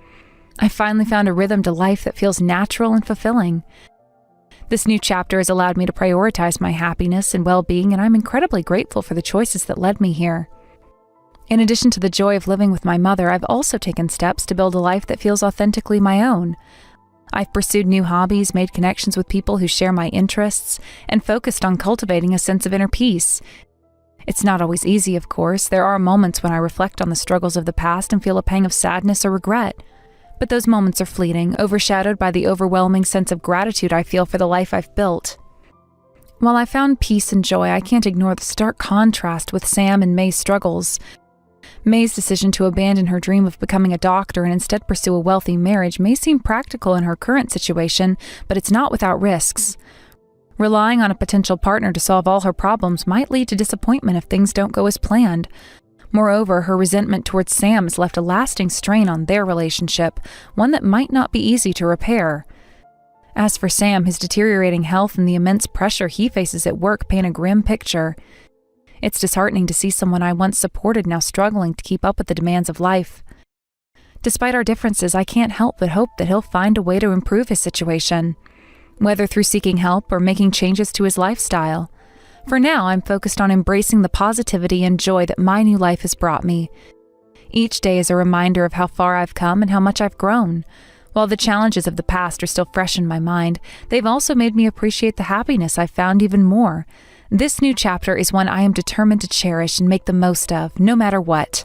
I finally found a rhythm to life that feels natural and fulfilling. This new chapter has allowed me to prioritize my happiness and well-being, and I'm incredibly grateful for the choices that led me here. In addition to the joy of living with my mother, I've also taken steps to build a life that feels authentically my own. I've pursued new hobbies, made connections with people who share my interests, and focused on cultivating a sense of inner peace. It's not always easy, of course. There are moments when I reflect on the struggles of the past and feel a pang of sadness or regret. But those moments are fleeting, overshadowed by the overwhelming sense of gratitude I feel for the life I've built. While I found peace and joy, I can't ignore the stark contrast with Sam and May's struggles. May's decision to abandon her dream of becoming a doctor and instead pursue a wealthy marriage may seem practical in her current situation, but it's not without risks. Relying on a potential partner to solve all her problems might lead to disappointment if things don't go as planned. Moreover, her resentment towards Sam has left a lasting strain on their relationship, one that might not be easy to repair. As for Sam, his deteriorating health and the immense pressure he faces at work paint a grim picture. It's disheartening to see someone I once supported now struggling to keep up with the demands of life. Despite our differences, I can't help but hope that he'll find a way to improve his situation, whether through seeking help or making changes to his lifestyle. For now, I'm focused on embracing the positivity and joy that my new life has brought me. Each day is a reminder of how far I've come and how much I've grown. While the challenges of the past are still fresh in my mind, they've also made me appreciate the happiness I've found even more. This new chapter is one I am determined to cherish and make the most of, no matter what.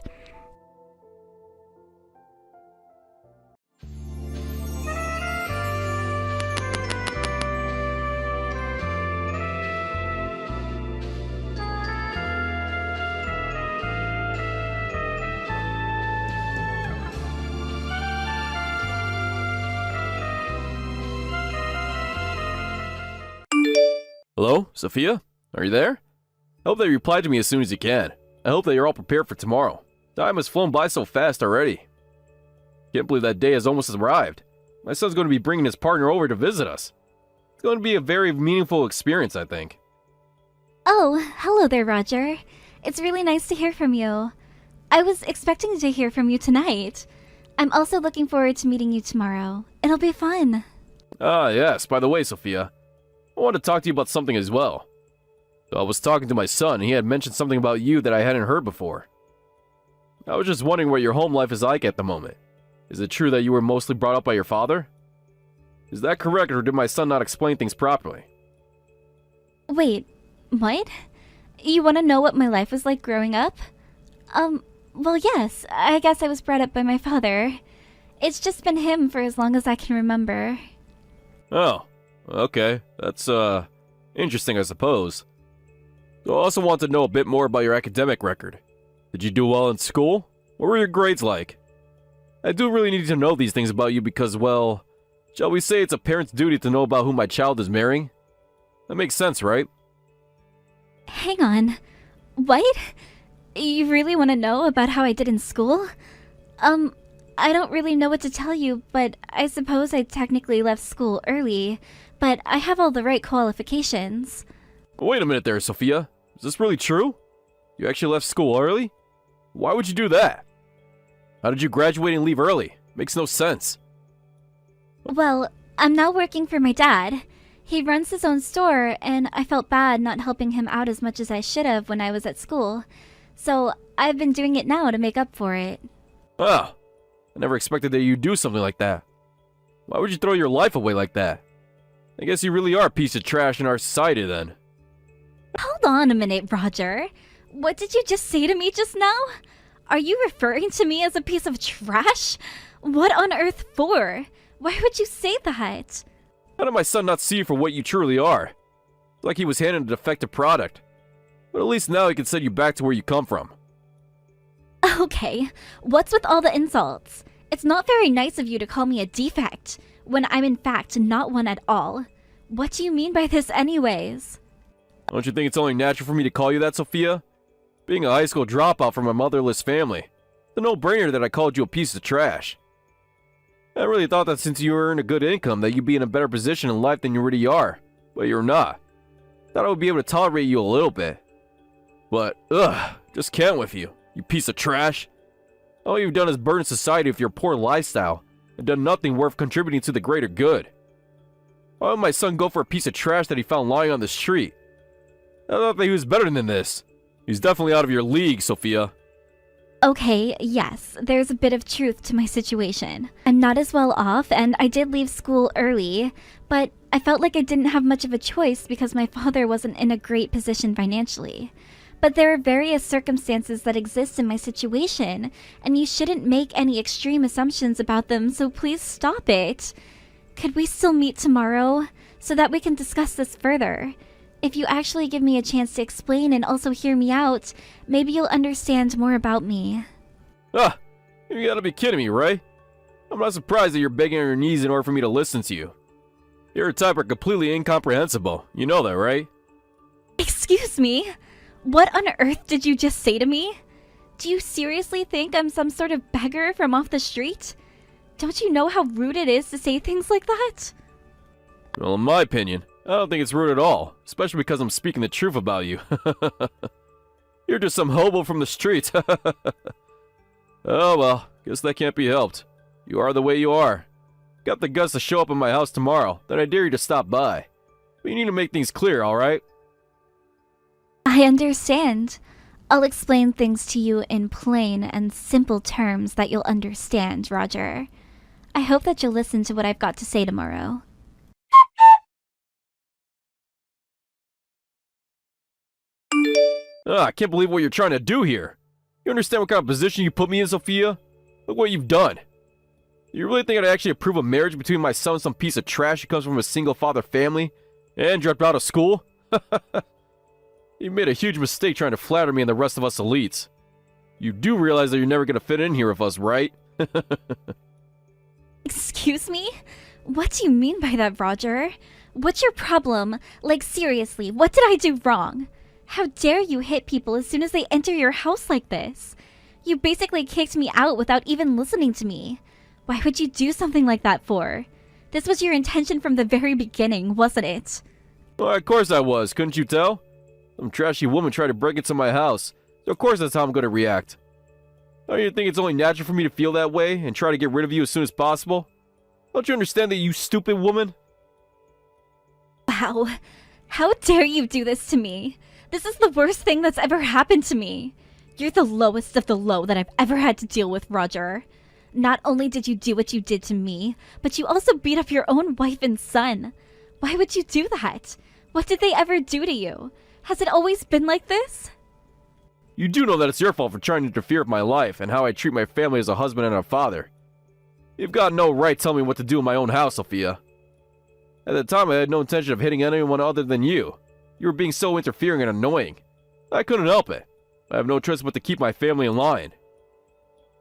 Hello, Sophia? Are you there? I hope that you reply to me as soon as you can. I hope that you're all prepared for tomorrow. Time has flown by so fast already. Can't believe that day has almost arrived. My son's going to be bringing his partner over to visit us. It's going to be a very meaningful experience, I think. Oh, hello there, Roger. It's really nice to hear from you. I was expecting to hear from you tonight. I'm also looking forward to meeting you tomorrow. It'll be fun. Ah, yes. By the way, Sophia, I want to talk to you about something as well. I was talking to my son, and he had mentioned something about you that I hadn't heard before. I was just wondering what your home life is like at the moment. Is it true that you were mostly brought up by your father? Is that correct, or did my son not explain things properly? Wait, what? You want to know what my life was like growing up? Well, yes, I guess I was brought up by my father. It's just been him for as long as I can remember. Oh, okay. That's, interesting, I suppose. I also want to know a bit more about your academic record. Did you do well in school? What were your grades like? I do really need to know these things about you because, well, shall we say it's a parent's duty to know about who my child is marrying? That makes sense, right? Hang on. What? You really want to know about how I did in school? I don't really know what to tell you, but I suppose I technically left school early, but I have all the right qualifications. Wait a minute there, Sophia. Is this really true? You actually left school early? Why would you do that? How did you graduate and leave early? Makes no sense. Well, I'm now working for my dad. He runs his own store, and I felt bad not helping him out as much as I should have when I was at school. So I've been doing it now to make up for it. Oh, I never expected that you'd do something like that. Why would you throw your life away like that? I guess you really are a piece of trash in our society then. Hold on a minute, Roger. What did you just say to me just now? Are you referring to me as a piece of trash? What on earth for? Why would you say that? How did my son not see you for what you truly are? It's like he was handed a defective product. But at least now he can send you back to where you come from. Okay, what's with all the insults? It's not very nice of you to call me a defect, when I'm in fact not one at all. What do you mean by this anyways? Don't you think it's only natural for me to call you that, Sophia? Being a high school dropout from a motherless family, it's a no-brainer that I called you a piece of trash. I really thought that since you earn a good income that you'd be in a better position in life than you already are, but you're not. Thought I would be able to tolerate you a little bit. But, just can't with you, you piece of trash. All you've done is burden society with your poor lifestyle, and done nothing worth contributing to the greater good. Why would my son go for a piece of trash that he found lying on the street? I thought that he was better than this. He's definitely out of your league, Sophia. Okay, yes, there's a bit of truth to my situation. I'm not as well off, and I did leave school early, but I felt like I didn't have much of a choice because my father wasn't in a great position financially. But there are various circumstances that exist in my situation, and you shouldn't make any extreme assumptions about them, so please stop it. Could we still meet tomorrow, so that we can discuss this further? If you actually give me a chance to explain and also hear me out, maybe you'll understand more about me. You gotta be kidding me, right? I'm not surprised that you're begging on your knees in order for me to listen to you. Your type are completely incomprehensible. You know that, right? Excuse me? What on earth did you just say to me? Do you seriously think I'm some sort of beggar from off the street? Don't you know how rude it is to say things like that? Well, in my opinion, I don't think it's rude at all, especially because I'm speaking the truth about you. You're just some hobo from the streets. Oh well, guess that can't be helped. You are the way you are. Got the guts to show up at my house tomorrow, then I dare you to stop by. But you need to make things clear, alright? I understand. I'll explain things to you in plain and simple terms that you'll understand, Roger. I hope that you'll listen to what I've got to say tomorrow. I can't believe what you're trying to do here. You understand what kind of position you put me in, Sophia? Look what you've done. You really think I'd actually approve a marriage between my son and some piece of trash who comes from a single-father family and dropped out of school? You made a huge mistake trying to flatter me and the rest of us elites. You do realize that you're never going to fit in here with us, right? Excuse me? What do you mean by that, Roger? What's your problem? Like, seriously, what did I do wrong? How dare you hit people as soon as they enter your house like this? You basically kicked me out without even listening to me. Why would you do something like that for? This was your intention from the very beginning, wasn't it? Well, of course I was, couldn't you tell? Some trashy woman tried to break into my house, so of course that's how I'm going to react. Don't you think it's only natural for me to feel that way and try to get rid of you as soon as possible? Don't you understand that, you stupid woman? Wow. How dare you do this to me? This is the worst thing that's ever happened to me. You're the lowest of the low that I've ever had to deal with, Roger. Not only did you do what you did to me, but you also beat up your own wife and son. Why would you do that? What did they ever do to you? Has it always been like this? You do know that it's your fault for trying to interfere with my life and how I treat my family as a husband and a father. You've got no right telling me what to do in my own house, Sophia. At the time, I had no intention of hitting anyone other than you. You were being so interfering and annoying. I couldn't help it. I have no choice but to keep my family in line.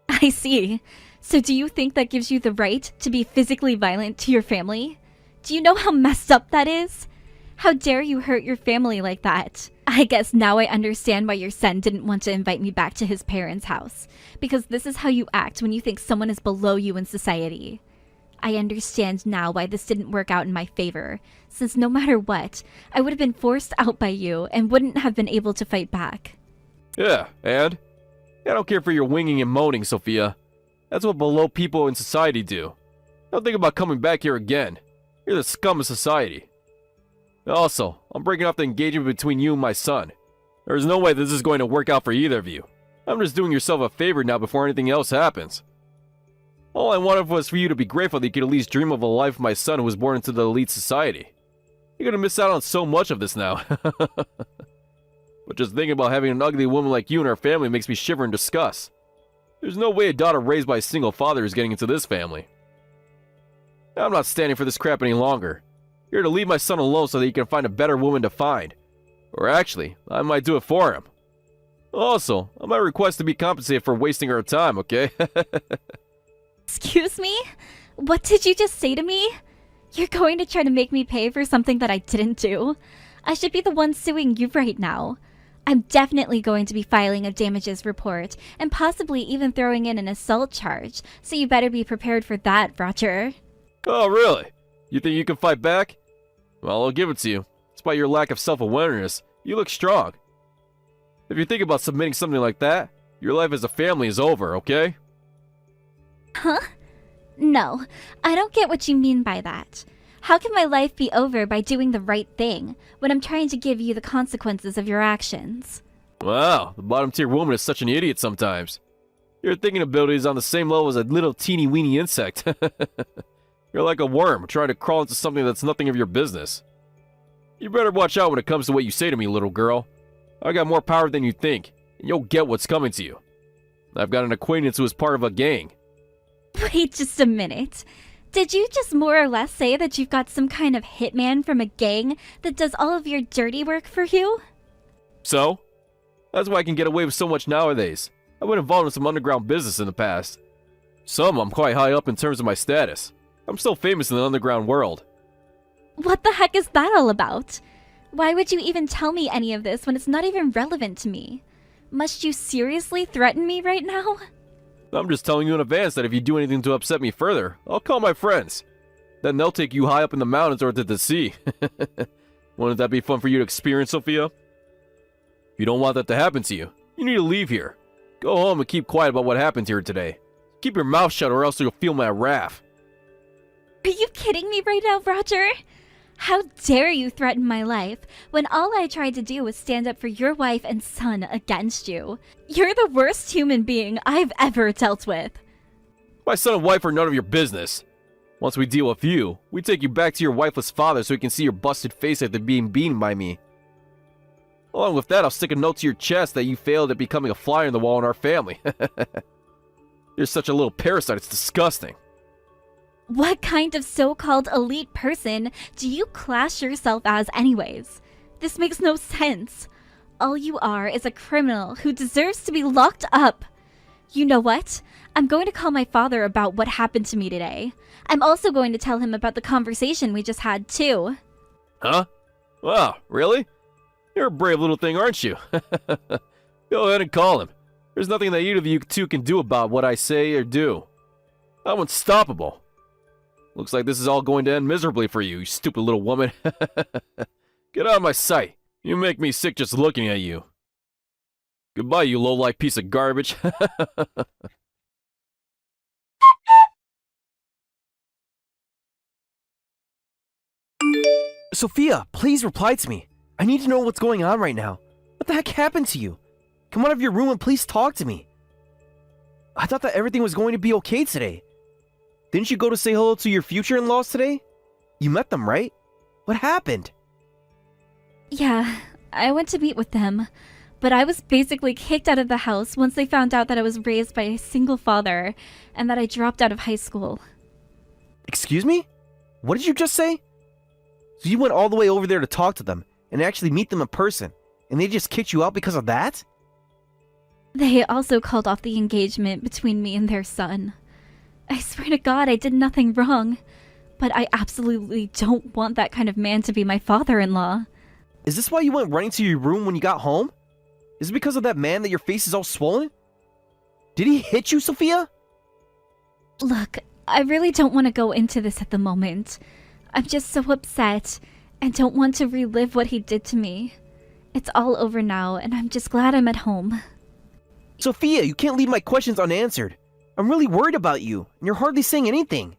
I see. So do you think that gives you the right to be physically violent to your family? Do you know how messed up that is? How dare you hurt your family like that? I guess now I understand why your son didn't want to invite me back to his parents' house. Because this is how you act when you think someone is below you in society. I understand now why this didn't work out in my favor, since no matter what, I would have been forced out by you and wouldn't have been able to fight back. Yeah, and? I don't care for your winging and moaning, Sophia. That's what below people in society do. Don't think about coming back here again. You're the scum of society. Also, I'm breaking off the engagement between you and my son. There's no way this is going to work out for either of you. I'm just doing yourself a favor now before anything else happens. All I wanted was for you to be grateful that you could at least dream of a life with my son who was born into the elite society. You're gonna miss out on so much of this now. But just thinking about having an ugly woman like you in our family makes me shiver in disgust. There's no way a daughter raised by a single father is getting into this family. I'm not standing for this crap any longer. You're to leave my son alone so that he can find a better woman to find. Or actually, I might do it for him. Also, I might request to be compensated for wasting her time, okay? Excuse me? What did you just say to me? You're going to try to make me pay for something that I didn't do? I should be the one suing you right now. I'm definitely going to be filing a damages report, and possibly even throwing in an assault charge, so you better be prepared for that, Roger. Oh, really? You think you can fight back? Well, I'll give it to you. Despite your lack of self-awareness, you look strong. If you think about submitting something like that, your life as a family is over, okay? Huh? No, I don't get what you mean by that. How can my life be over by doing the right thing, when I'm trying to give you the consequences of your actions? Wow, the bottom-tier woman is such an idiot sometimes. Your thinking ability is on the same level as a little teeny-weeny insect. You're like a worm, trying to crawl into something that's nothing of your business. You better watch out when it comes to what you say to me, little girl. I got more power than you think, and you'll get what's coming to you. I've got an acquaintance who is part of a gang. Wait just a minute. Did you just more or less say that you've got some kind of hitman from a gang that does all of your dirty work for you? So? That's why I can get away with so much nowadays. I've been involved in some underground business in the past. I'm quite high up in terms of my status. I'm still famous in the underground world. What the heck is that all about? Why would you even tell me any of this when it's not even relevant to me? Must you seriously threaten me right now? I'm just telling you in advance that if you do anything to upset me further, I'll call my friends. Then they'll take you high up in the mountains or to the sea. Wouldn't that be fun for you to experience, Sophia? If you don't want that to happen to you, you need to leave here. Go home and keep quiet about what happened here today. Keep your mouth shut or else you'll feel my wrath. Are you kidding me right now, Roger? How dare you threaten my life when all I tried to do was stand up for your wife and son against you? You're the worst human being I've ever dealt with. My son and wife are none of your business. Once we deal with you, we take you back to your wifeless father so he can see your busted face after being beaten by me. Along with that, I'll stick a note to your chest that you failed at becoming a fly on the wall in our family. You're such a little parasite, it's disgusting. What kind of so-called elite person do you class yourself as anyways? This makes no sense. All you are is a criminal who deserves to be locked up. You know what? I'm going to call my father about what happened to me today. I'm also going to tell him about the conversation we just had too. Huh? Wow, really? You're a brave little thing, aren't you? Go ahead and call him. There's nothing that either of you two can do about what I say or do. I'm unstoppable. Looks like this is all going to end miserably for you, you stupid little woman. Get out of my sight. You make me sick just looking at you. Goodbye, you low-life piece of garbage. Sophia, please reply to me. I need to know what's going on right now. What the heck happened to you? Come out of your room and please talk to me. I thought that everything was going to be okay today. Didn't you go to say hello to your future in-laws today? You met them, right? What happened? Yeah, I went to meet with them, but I was basically kicked out of the house once they found out that I was raised by a single father and that I dropped out of high school. Excuse me? What did you just say? So you went all the way over there to talk to them and actually meet them in person, and they just kicked you out because of that? They also called off the engagement between me and their son. I swear to God I did nothing wrong, but I absolutely don't want that kind of man to be my father-in-law. Is this why you went running to your room when you got home? Is it because of that man that your face is all swollen? Did he hit you, Sophia? Look, I really don't want to go into this at the moment. I'm just so upset and don't want to relive what he did to me. It's all over now, and I'm just glad I'm at home. Sophia, you can't leave my questions unanswered. I'm really worried about you, and you're hardly saying anything.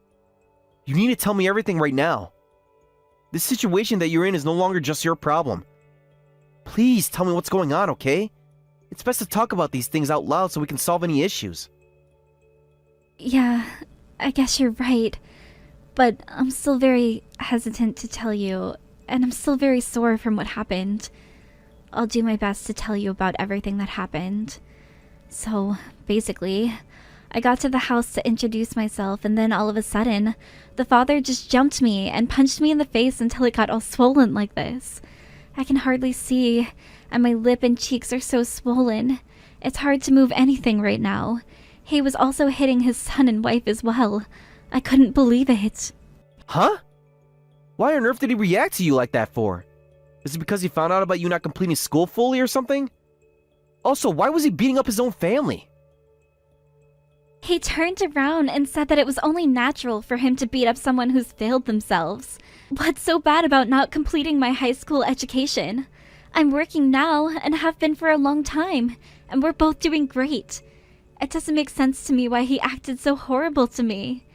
You need to tell me everything right now. This situation that you're in is no longer just your problem. Please tell me what's going on, okay? It's best to talk about these things out loud so we can solve any issues. Yeah, I guess you're right. But I'm still very hesitant to tell you, and I'm still very sore from what happened. I'll do my best to tell you about everything that happened. So, basically, I got to the house to introduce myself, and then all of a sudden, the father just jumped me and punched me in the face until it got all swollen like this. I can hardly see, and my lip and cheeks are so swollen. It's hard to move anything right now. He was also hitting his son and wife as well. I couldn't believe it. Huh? Why on earth did he react to you like that for? Is it because he found out about you not completing school fully or something? Also, why was he beating up his own family? He turned around and said that it was only natural for him to beat up someone who's failed themselves. What's so bad about not completing my high school education? I'm working now and have been for a long time, and we're both doing great. It doesn't make sense to me why he acted so horrible to me.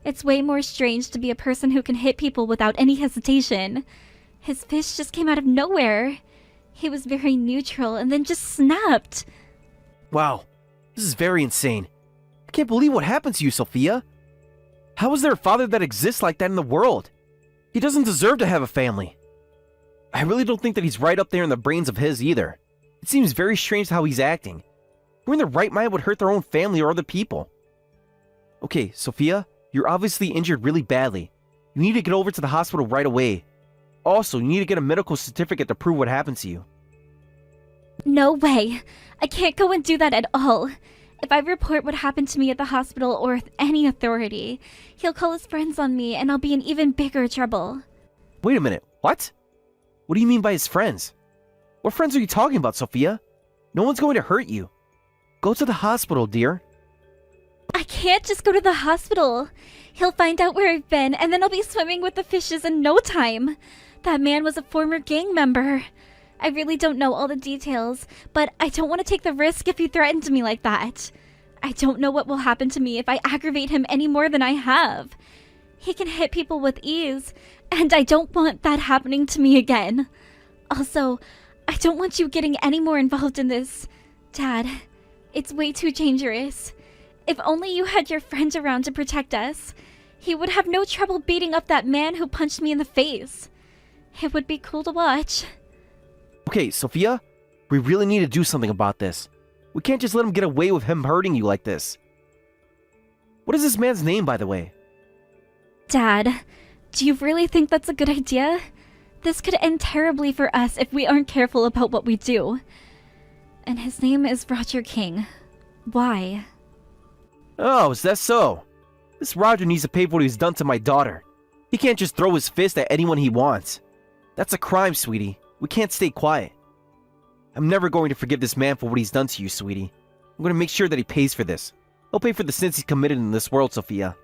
It's way more strange to be a person who can hit people without any hesitation. His fist just came out of nowhere. He was very neutral and then just snapped. Wow, this is very insane. I can't believe what happened to you, Sophia. How is there a father that exists like that in the world? He doesn't deserve to have a family. I really don't think that he's right up there in the brains of his either. It seems very strange how he's acting. Who in their right mind would hurt their own family or other people? Okay, Sophia, you're obviously injured really badly. You need to get over to the hospital right away. Also, you need to get a medical certificate to prove what happened to you. No way. I can't go and do that at all. If I report what happened to me at the hospital or with any authority, he'll call his friends on me and I'll be in even bigger trouble. Wait a minute, what? What do you mean by his friends? What friends are you talking about, Sophia? No one's going to hurt you. Go to the hospital, dear. I can't just go to the hospital. He'll find out where I've been and then I'll be swimming with the fishes in no time. That man was a former gang member. I really don't know all the details, but I don't want to take the risk if he threatened me like that. I don't know what will happen to me if I aggravate him any more than I have. He can hit people with ease, and I don't want that happening to me again. Also, I don't want you getting any more involved in this. Dad, it's way too dangerous. If only you had your friend around to protect us, he would have no trouble beating up that man who punched me in the face. It would be cool to watch. Okay, Sophia, we really need to do something about this. We can't just let him get away with him hurting you like this. What is this man's name, by the way? Dad, do you really think that's a good idea? This could end terribly for us if we aren't careful about what we do. And his name is Roger King. Why? Oh, is that so? This Roger needs to pay for what he's done to my daughter. He can't just throw his fist at anyone he wants. That's a crime, sweetie. We can't stay quiet. I'm never going to forgive this man for what he's done to you, sweetie. I'm going to make sure that he pays for this. He'll pay for the sins he's committed in this world, Sophia.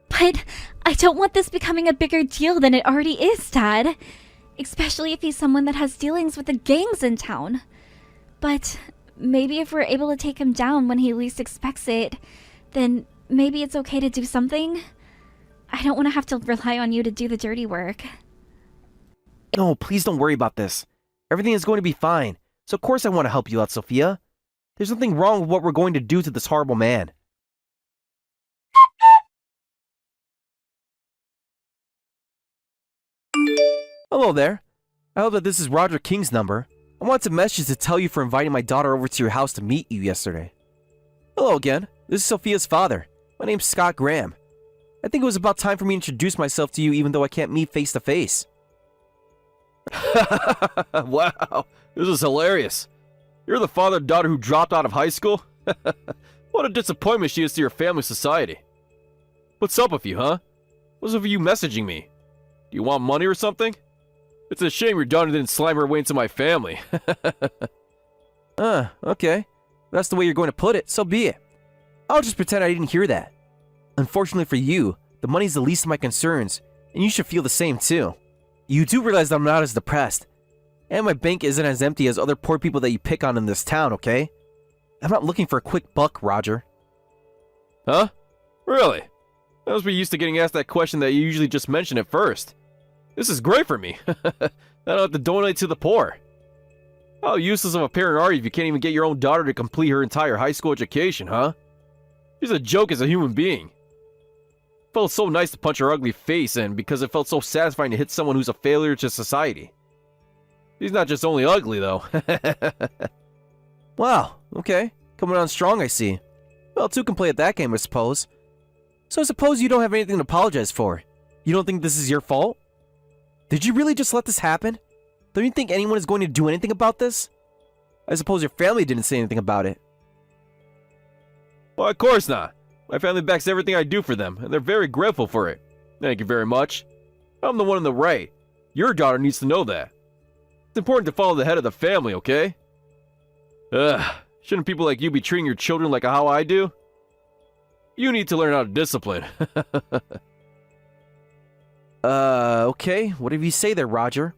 But I don't want this becoming a bigger deal than it already is, Dad. Especially if he's someone that has dealings with the gangs in town. But maybe if we're able to take him down when he least expects it, then maybe it's okay to do something. I don't want to have to rely on you to do the dirty work. No, please don't worry about this. Everything is going to be fine. So of course I want to help you out, Sophia. There's nothing wrong with what we're going to do to this horrible man. Hello there. I hope that this is Roger King's number. I wanted to message to tell you for inviting my daughter over to your house to meet you yesterday. Hello again. This is Sophia's father. My name's Scott Graham. I think it was about time for me to introduce myself to you even though I can't meet face to face. Wow, this is hilarious. You're the father-daughter who dropped out of high school? What a disappointment she is to your family society. What's up with you, huh? What's up with you messaging me? Do you want money or something? It's a shame your daughter didn't slime her way into my family. Okay. If that's the way you're going to put it, so be it. I'll just pretend I didn't hear that. Unfortunately for you, the money's the least of my concerns, and you should feel the same too. You do realize that I'm not as depressed, and my bank isn't as empty as other poor people that you pick on in this town, okay? I'm not looking for a quick buck, Roger. Huh? Really? I must be used to getting asked that question that you usually just mention at first. This is great for me. I don't have to donate to the poor. How useless of a parent are you if you can't even get your own daughter to complete her entire high school education, huh? She's a joke as a human being. It felt so nice to punch her ugly face in because it felt so satisfying to hit someone who's a failure to society. She's not just only ugly, though. Wow, okay. Coming on strong, I see. Well, two can play at that game, I suppose. So I suppose you don't have anything to apologize for. You don't think this is your fault? Did you really just let this happen? Don't you think anyone is going to do anything about this? I suppose your family didn't say anything about it. Well, of course not. My family backs everything I do for them, and they're very grateful for it. Thank you very much. I'm the one in the right. Your daughter needs to know that. It's important to follow the head of the family, okay? Shouldn't people like you be treating your children like how I do? You need to learn how to discipline. Okay. Whatever you say there, Roger.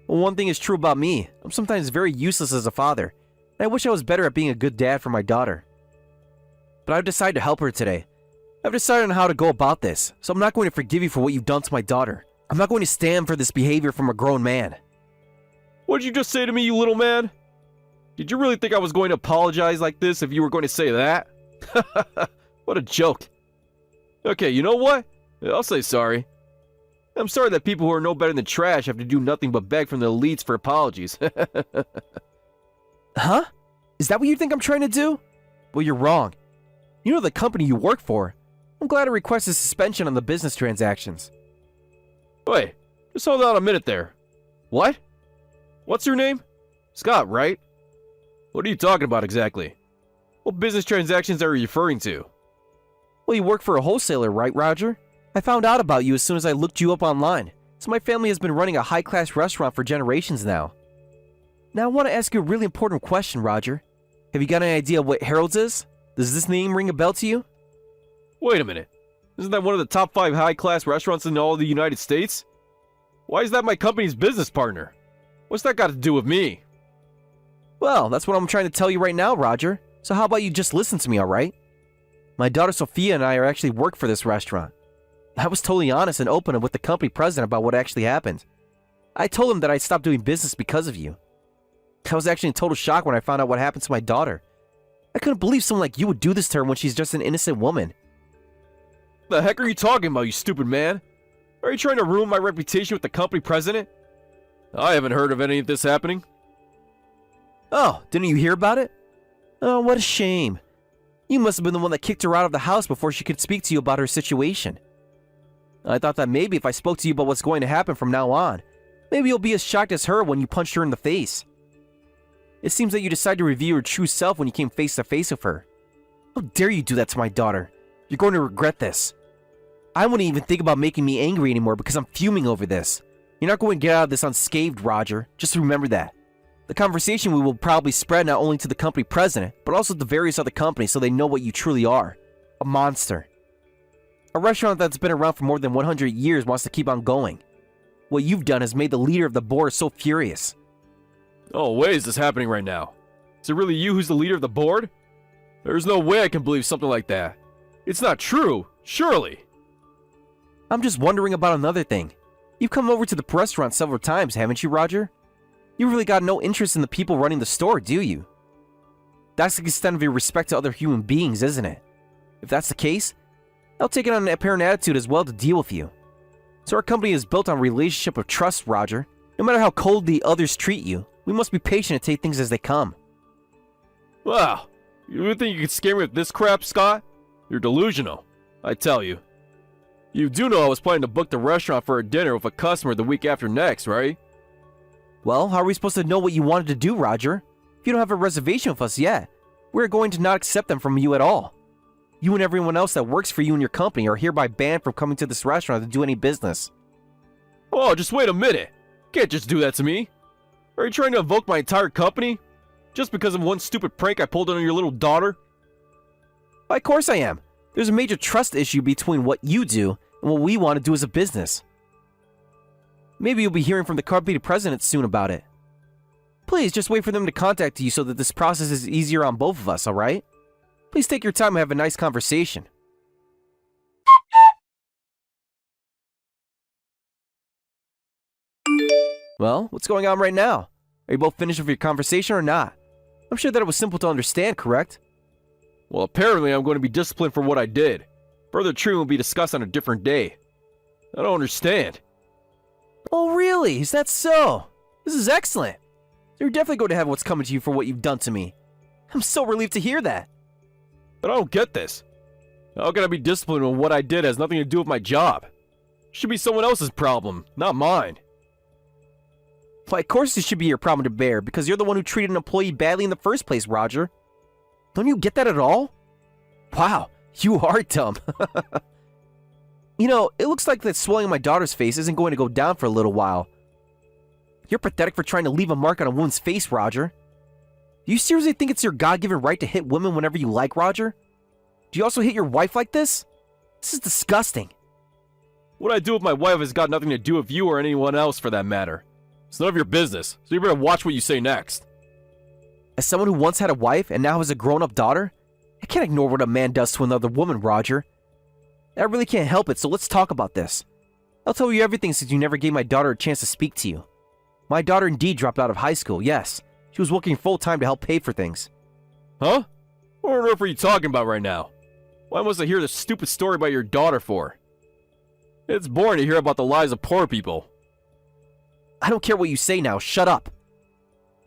Well, one thing is true about me. I'm sometimes very useless as a father, and I wish I was better at being a good dad for my daughter. But I've decided to help her today. I've decided on how to go about this, so I'm not going to forgive you for what you've done to my daughter. I'm not going to stand for this behavior from a grown man. What did you just say to me, you little man? Did you really think I was going to apologize like this if you were going to say that? What a joke. Okay, you know what? I'll say sorry. I'm sorry that people who are no better than trash have to do nothing but beg from the elites for apologies. Huh? Is that what you think I'm trying to do? Well, you're wrong. You know the company you work for. I'm glad to request a suspension on the business transactions. Wait, just hold on a minute there. What? What's your name? Scott, right? What are you talking about exactly? What business transactions are you referring to? Well, you work for a wholesaler, right, Roger? I found out about you as soon as I looked you up online, so my family has been running a high-class restaurant for generations now. Now I want to ask you a really important question, Roger. Have you got any idea what Harold's is? Does this name ring a bell to you? Wait a minute. Isn't that one of the top 5 high-class restaurants in all of the United States? Why is that my company's business partner? What's that got to do with me? Well, that's what I'm trying to tell you right now, Roger. So how about you just listen to me, alright? My daughter Sophia and I are actually work for this restaurant. I was totally honest and open with the company president about what actually happened. I told him that I'd stopped doing business because of you. I was actually in total shock when I found out what happened to my daughter. I couldn't believe someone like you would do this to her when she's just an innocent woman. The heck are you talking about, you stupid man? Are you trying to ruin my reputation with the company president? I haven't heard of any of this happening. Oh, didn't you hear about it? Oh, what a shame. You must have been the one that kicked her out of the house before she could speak to you about her situation. I thought that maybe if I spoke to you about what's going to happen from now on, maybe you'll be as shocked as her when you punched her in the face. It seems that you decided to reveal your true self when you came face to face with her. How dare you do that to my daughter? You're going to regret this. I wouldn't even think about making me angry anymore because I'm fuming over this. You're not going to get out of this unscathed, Roger. Just remember that. The conversation will probably spread not only to the company president, but also to various other companies so they know what you truly are. A monster. A restaurant that's been around for more than 100 years wants to keep on going. What you've done has made the leader of the board so furious. Oh, wait, is this happening right now? Is it really you who's the leader of the board? There's no way I can believe something like that. It's not true, surely. I'm just wondering about another thing. You've come over to the restaurant several times, haven't you, Roger? You really got no interest in the people running the store, do you? That's the extent of your respect to other human beings, isn't it? If that's the case, I'll take it on an apparent attitude as well to deal with you. So our company is built on a relationship of trust, Roger. No matter how coldly others treat you, we must be patient and take things as they come. Wow, you really think you could scare me with this crap, Scott? You're delusional, I tell you. You do know I was planning to book the restaurant for a dinner with a customer the week after next, right? Well, how are we supposed to know what you wanted to do, Roger? If you don't have a reservation with us yet, we're going to not accept them from you at all. You and everyone else that works for you and your company are hereby banned from coming to this restaurant to do any business. Oh, just wait a minute. Can't just do that to me. Are you trying to invoke my entire company? Just because of one stupid prank I pulled on your little daughter? Why, of course I am. There's a major trust issue between what you do and what we want to do as a business. Maybe you'll be hearing from the company president soon about it. Please, just wait for them to contact you so that this process is easier on both of us, alright? Please take your time and have a nice conversation. Well, what's going on right now? Are you both finished with your conversation or not? I'm sure that it was simple to understand, correct? Well, apparently I'm going to be disciplined for what I did. Further treatment will be discussed on a different day. I don't understand. Oh, really? Is that so? This is excellent. You're definitely going to have what's coming to you for what you've done to me. I'm so relieved to hear that. But I don't get this. How can I be disciplined when what I did has nothing to do with my job? It should be someone else's problem, not mine. Why, of course it should be your problem to bear, because you're the one who treated an employee badly in the first place, Roger. Don't you get that at all? Wow, you are dumb. You know, it looks like that swelling on my daughter's face isn't going to go down for a little while. You're pathetic for trying to leave a mark on a woman's face, Roger. Do you seriously think it's your God-given right to hit women whenever you like, Roger? Do you also hit your wife like this? This is disgusting. What I do with my wife has got nothing to do with you or anyone else for that matter. It's none of your business, so you better watch what you say next. As someone who once had a wife and now has a grown-up daughter, I can't ignore what a man does to another woman, Roger. I really can't help it, so let's talk about this. I'll tell you everything since you never gave my daughter a chance to speak to you. My daughter indeed dropped out of high school, yes. She was working full-time to help pay for things. Huh? What on earth are you talking about right now? Why must I hear this stupid story about your daughter for? It's boring to hear about the lives of poor people. I don't care what you say now, shut up.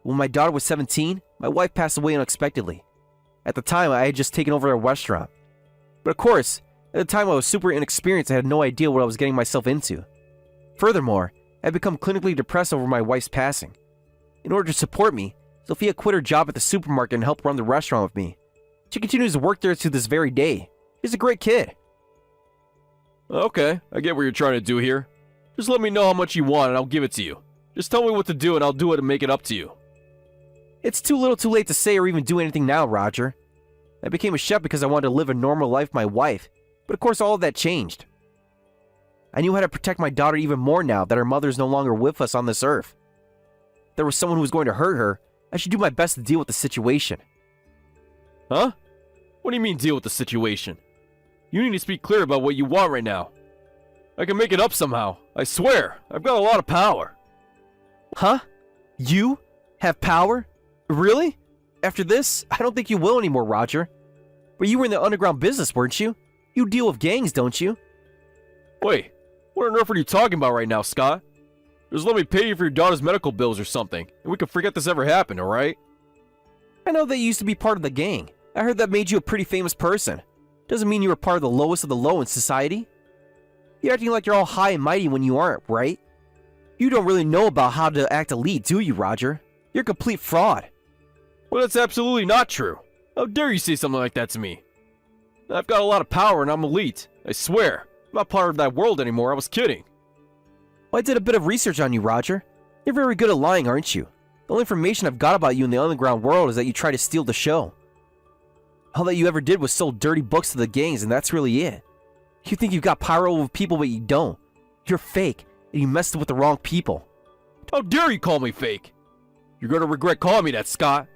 When my daughter was 17, my wife passed away unexpectedly. At the time, I had just taken over a restaurant. But of course, at the time I was super inexperienced and had no idea what I was getting myself into. Furthermore, I had become clinically depressed over my wife's passing. In order to support me, Sophia quit her job at the supermarket and helped run the restaurant with me. She continues to work there to this very day. She's a great kid. Okay, I get what you're trying to do here. Just let me know how much you want and I'll give it to you. Just tell me what to do and I'll do it and make it up to you. It's too little too late to say or even do anything now, Roger. I became a chef because I wanted to live a normal life with my wife, but of course all of that changed. I knew how to protect my daughter even more now that her mother is no longer with us on this earth. If there was someone who was going to hurt her, I should do my best to deal with the situation. Huh? What do you mean deal with the situation? You need to speak clear about what you want right now. I can make it up somehow. I swear, I've got a lot of power. Huh? You? Have power? Really? After this, I don't think you will anymore, Roger. But you were in the underground business, weren't you? You deal with gangs, don't you? Wait, what on earth are you talking about right now, Scott? Just let me pay you for your daughter's medical bills or something, and we can forget this ever happened, alright? I know that you used to be part of the gang. I heard that made you a pretty famous person. Doesn't mean you were part of the lowest of the low in society. You're acting like you're all high and mighty when you aren't, right? You don't really know about how to act a lead, do you, Roger? You're a complete fraud. Well, that's absolutely not true. How dare you say something like that to me? I've got a lot of power and I'm elite. I swear. I'm not part of that world anymore. I was kidding. Well, I did a bit of research on you, Roger. You're very good at lying, aren't you? The only information I've got about you in the underground world is that you try to steal the show. All that you ever did was sold dirty books to the gangs, and that's really it. You think you've got power over people, but you don't. You're fake, and you messed with the wrong people. How dare you call me fake? You're gonna regret calling me that, Scott.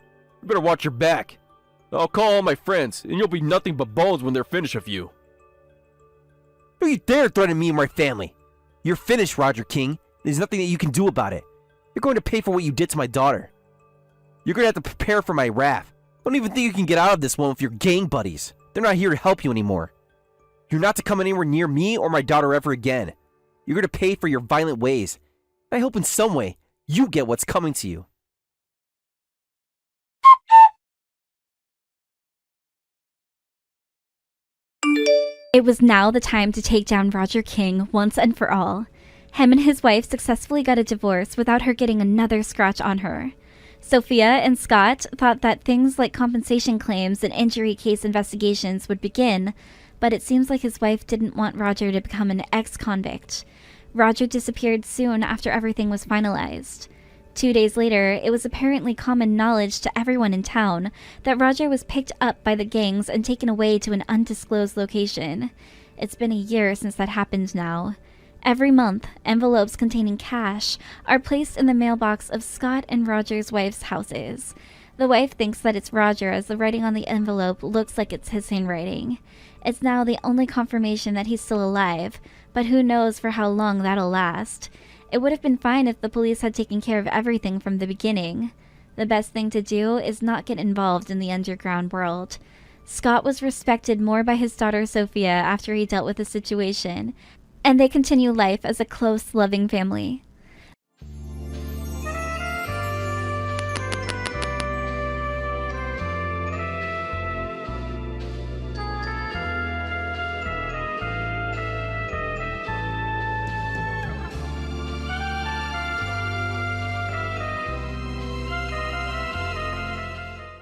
You better watch your back. I'll call all my friends, and you'll be nothing but bones when they're finished with you. Don't you dare threaten me and my family. You're finished, Roger King. There's nothing that you can do about it. You're going to pay for what you did to my daughter. You're going to have to prepare for my wrath. Don't even think you can get out of this one with your gang buddies. They're not here to help you anymore. You're not to come anywhere near me or my daughter ever again. You're going to pay for your violent ways. I hope in some way you get what's coming to you. It was now the time to take down Roger King once and for all. Him and his wife successfully got a divorce without her getting another scratch on her. Sophia and Scott thought that things like compensation claims and injury case investigations would begin, but it seems like his wife didn't want Roger to become an ex-convict. Roger disappeared soon after everything was finalized. 2 days later, it was apparently common knowledge to everyone in town that Roger was picked up by the gangs and taken away to an undisclosed location. It's been a year since that happened now. Every month, envelopes containing cash are placed in the mailbox of Scott and Roger's wife's houses. The wife thinks that it's Roger as the writing on the envelope looks like it's his handwriting. It's now the only confirmation that he's still alive, but who knows for how long that'll last. It would have been fine if the police had taken care of everything from the beginning. The best thing to do is not get involved in the underground world. Scott was respected more by his daughter Sophia after he dealt with the situation, and they continue life as a close, loving family.